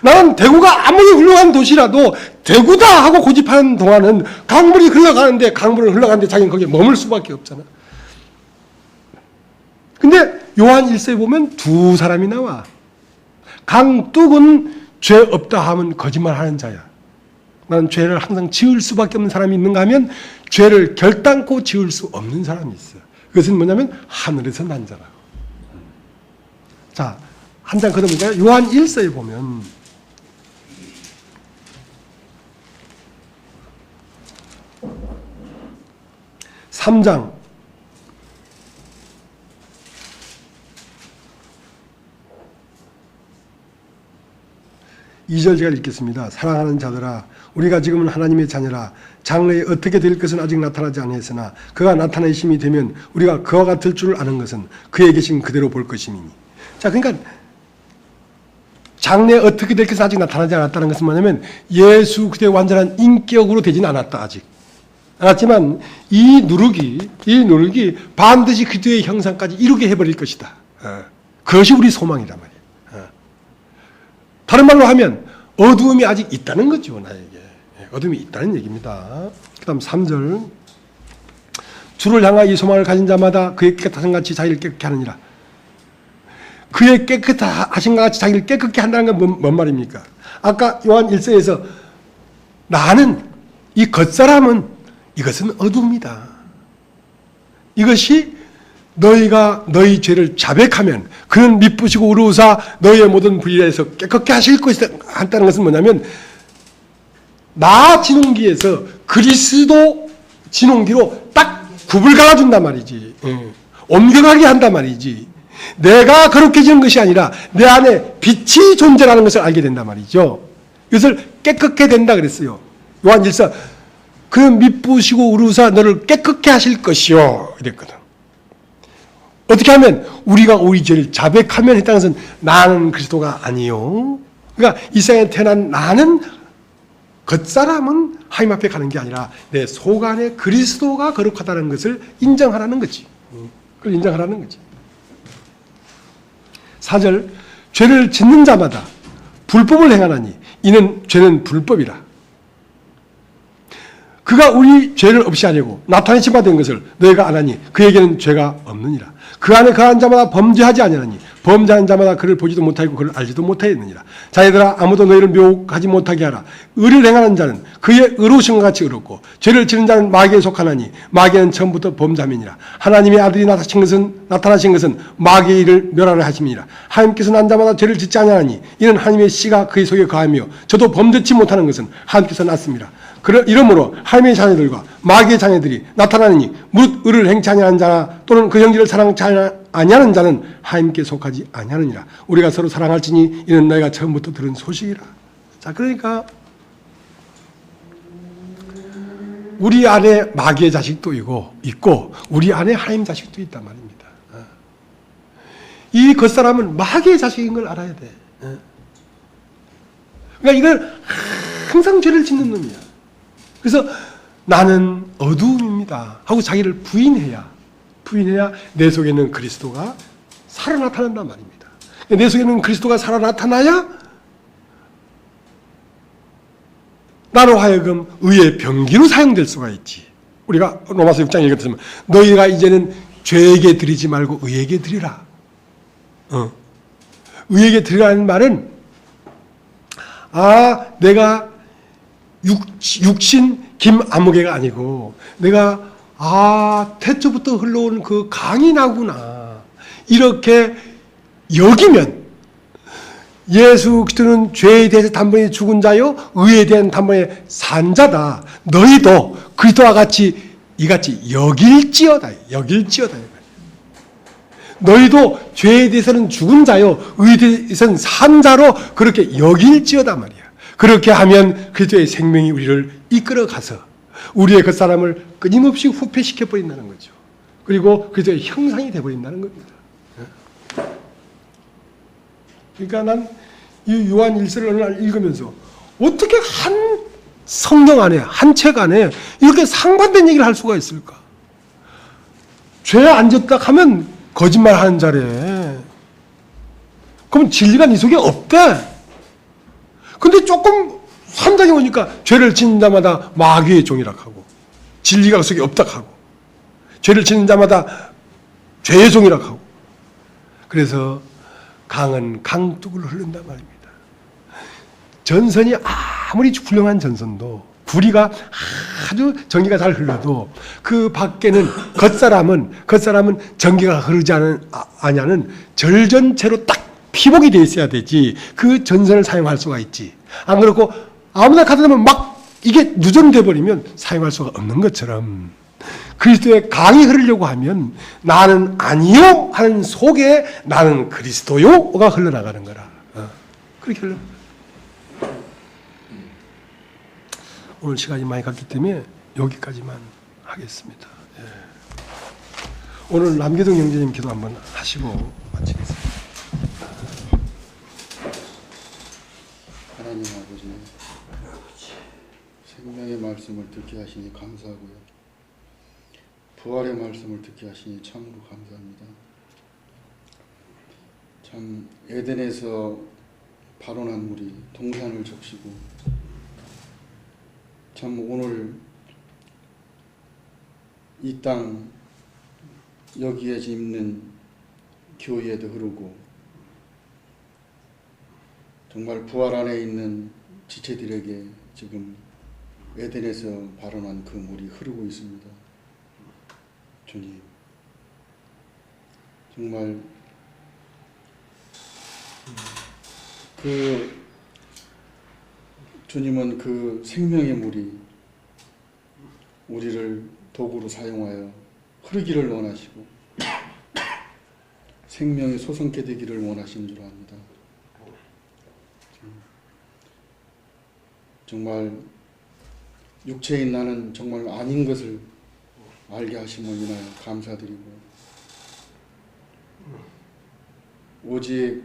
나는 대구가 아무리 훌륭한 도시라도 대구다 하고 고집하는 동안은 강물이 흘러가는데 강물을 흘러가는데 자기는 거기에 머물 수밖에 없잖아. 근데 요한 1서에 보면 두 사람이 나와. 강둑은 죄 없다 하면 거짓말하는 자야. 나는 죄를 항상 지을 수밖에 없는 사람이 있는가 하면 죄를 결단코 지을 수 없는 사람이 있어. 그것은 뭐냐면 하늘에서 난 자라고. 자, 한 장 걷어볼까요? 요한 1서에 보면 3장 2절 제가 읽겠습니다. 사랑하는 자들아, 우리가 지금은 하나님의 자녀라. 장래에 어떻게 될 것은 아직 나타나지 않았으나 그가 나타날 심이 되면 우리가 그와 같을 줄 아는 것은 그의 계신 그대로 볼 것임이니. 자, 그러니까 장래에 어떻게 될 것은 아직 나타나지 않았다는 것은 뭐냐면 예수 그리스도의 완전한 인격으로 되지는 않았다. 아직 않았지만 이 누룩이 반드시 그리스도의 형상까지 이루게 해버릴 것이다. 그것이 우리 소망이란 말이에요. 다른 말로 하면 어두움이 아직 있다는 거죠. 나에게 어둠이 있다는 얘기입니다. 그 다음 3절 주를 향하여 이 소망을 가진 자마다 그의 깨끗하신 같이 자기를 깨끗게 하느니라. 그의 깨끗하신 것 같이 자기를 깨끗게 한다는 건 뭔 말입니까? 아까 요한 1서에서 나는 이 겉사람은 이것은 어둠이다. 이것이 너희가 너희 죄를 자백하면 그는 미쁘시고 의로우사 너희의 모든 불의에서 깨끗게 하실 것이다 한다는 것은 뭐냐면 나 진홍기에서 그리스도 진홍기로 딱 굽을 갈아준단 말이지. 옮겨가게 한단 말이지. 내가 거룩해지는 것이 아니라 내 안에 빛이 존재하는 것을 알게 된단 말이죠. 이것을 깨끗게 된다 그랬어요. 요한 1서 그는 미쁘시고 의로우사 너를 깨끗게 하실 것이요 이랬거든. 어떻게 하면 우리가 우리 죄를 자백하면 했다는 것은 나는 그리스도가 아니요. 그러니까 이 세상에 태어난 나는 겉사람은 하나님 앞에 가는 게 아니라 내 속 안에 그리스도가 거룩하다는 것을 인정하라는 거지. 그걸 인정하라는 거지. 4절 죄를 짓는 자마다 불법을 행하나니 이는 죄는 불법이라. 그가 우리 죄를 없이 하려고 나타내신 바 된 것을 너희가 아나니 그에게는 죄가 없느니라. 그 안에 거한 자마다 범죄하지 아니하니 범죄하는 자마다 그를 보지도 못하고 그를 알지도 못하였느니라. 자기들아 아무도 너희를 묘혹하지 못하게 하라. 의를 행하는 자는 그의 의로우신 것 같이 의롭고 죄를 지는 자는 마귀에 속하나니 마귀는 처음부터 범자민이라. 하나님의 아들이 나타나신 것은 마귀의 일을 멸하려 하심이니라. 하나님께서 난 자마다 죄를 짓지 아니하니 이는 하나님의 씨가 그의 속에 거하며 저도 범죄치 못하는 것은 하나님께서 났습니다. 이러므로 하나님의 자녀들과 마귀의 자녀들이 나타나느니 무릇 의를 행치 아니하는 자나 또는 그 형제를 사랑치 아니하는 자는 하나님께 속하지 아니하느니라. 우리가 서로 사랑할지니 이는 너희가 처음부터 들은 소식이라. 자, 그러니까 우리 안에 마귀의 자식도 있고 우리 안에 하나님 자식도 있단 말입니다. 이 겉사람은 마귀의 자식인 걸 알아야 돼. 그러니까 이걸 항상 죄를 짓는 놈이야. 그래서 나는 어두움입니다 하고 자기를 부인해야 내 속에는 그리스도가 살아 나타난단 말입니다. 내 속에는 그리스도가 살아 나타나야 나로 하여금 의의 병기로 사용될 수가 있지. 우리가 로마서 6장 읽었지만 너희가 이제는 죄에게 드리지 말고 의에게 드리라. 의에게 드리라는 말은 내가 육신 김아무개가 아니고 내가 태초부터 흘러온 그 강이 나구나 이렇게 여기면 예수 그리스도는 죄에 대해서 단번에 죽은 자요 의에 대한 단번에 산 자다. 너희도 그리스도와 같이 이같이 여길지어다. 너희도 죄에 대해서는 죽은 자요 의에 대해서는 산 자로 그렇게 여길지어다 말이야. 그렇게 하면 그리스도의 생명이 우리를 이끌어가서 우리의 그 사람을 끊임없이 후패시켜버린다는 거죠. 그리고 그리스도의 형상이 되어버린다는 겁니다. 그러니까 난 이 요한 1서를 어느 날 읽으면서 어떻게 한 성경 안에, 한 책 안에 이렇게 상반된 얘기를 할 수가 있을까? 죄에 안 졌다 하면 거짓말 하는 자래. 그럼 진리가 네 속에 없대. 근데 조금 3장에 오니까 죄를 짓는 자마다 마귀의 종이라고 하고, 진리가 그 속에 없다고 하고, 죄를 짓는 자마다 죄의 종이라고 하고. 그래서 강은 강둑을 흐른단 말입니다. 전선이 아무리 훌륭한 전선도 구리가 아주 전기가 잘 흘러도 그 밖에는 겉사람은 전기가 흐르지 않냐는 절전체로 딱 피복이 돼 있어야 되지 그 전선을 사용할 수가 있지. 안 그렇고 아무나 갖다 대면 막 이게 누전돼 버리면 사용할 수가 없는 것처럼 그리스도의 강이 흐르려고 하면 나는 아니요 하는 속에 나는 그리스도요가 흘러나가는 거라. 그렇게 흘러. 오늘 시간이 많이 갔기 때문에 여기까지만 하겠습니다. 예. 오늘 남계동 형제님 기도 한번 하시고 마치겠습니다. 하나님 아버지, 생명의 말씀을 듣게 하시니 감사하고요. 부활의 말씀을 듣게 하시니 참으로 감사합니다. 참 에덴에서 발원한 물이 동산을 적시고 참 오늘 이 땅 여기에 있는 교회에도 흐르고 정말 부활 안에 있는 지체들에게 지금 에덴에서 발원한 그 물이 흐르고 있습니다. 주님, 정말 주님은 그 생명의 물이 우리를 도구로 사용하여 흐르기를 원하시고 생명이 솟아게 되기를 원하시는 줄 압니다. 정말 육체인 나는 정말 아닌 것을 알게 하심을 인하여 감사드리고 오직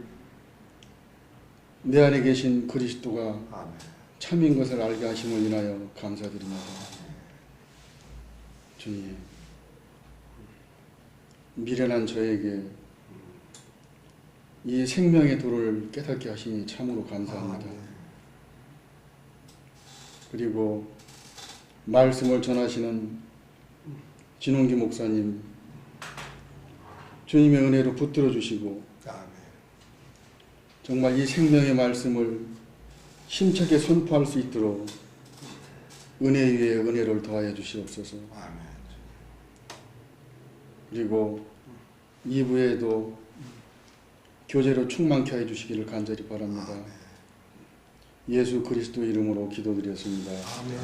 내 안에 계신 그리스도가 참인 것을 알게 하심을 인하여 감사드립니다. 주님, 미련한 저에게 이 생명의 도를 깨닫게 하시니 참으로 감사합니다. 그리고 말씀을 전하시는 진홍기 목사님, 주님의 은혜로 붙들어 주시고 정말 이 생명의 말씀을 힘차게 선포할 수 있도록 은혜 위에 은혜를 더하여 주시옵소서. 그리고 2부에도 교제로 충만케 해 주시기를 간절히 바랍니다. 예수 그리스도 이름으로 기도드렸습니다. 아멘.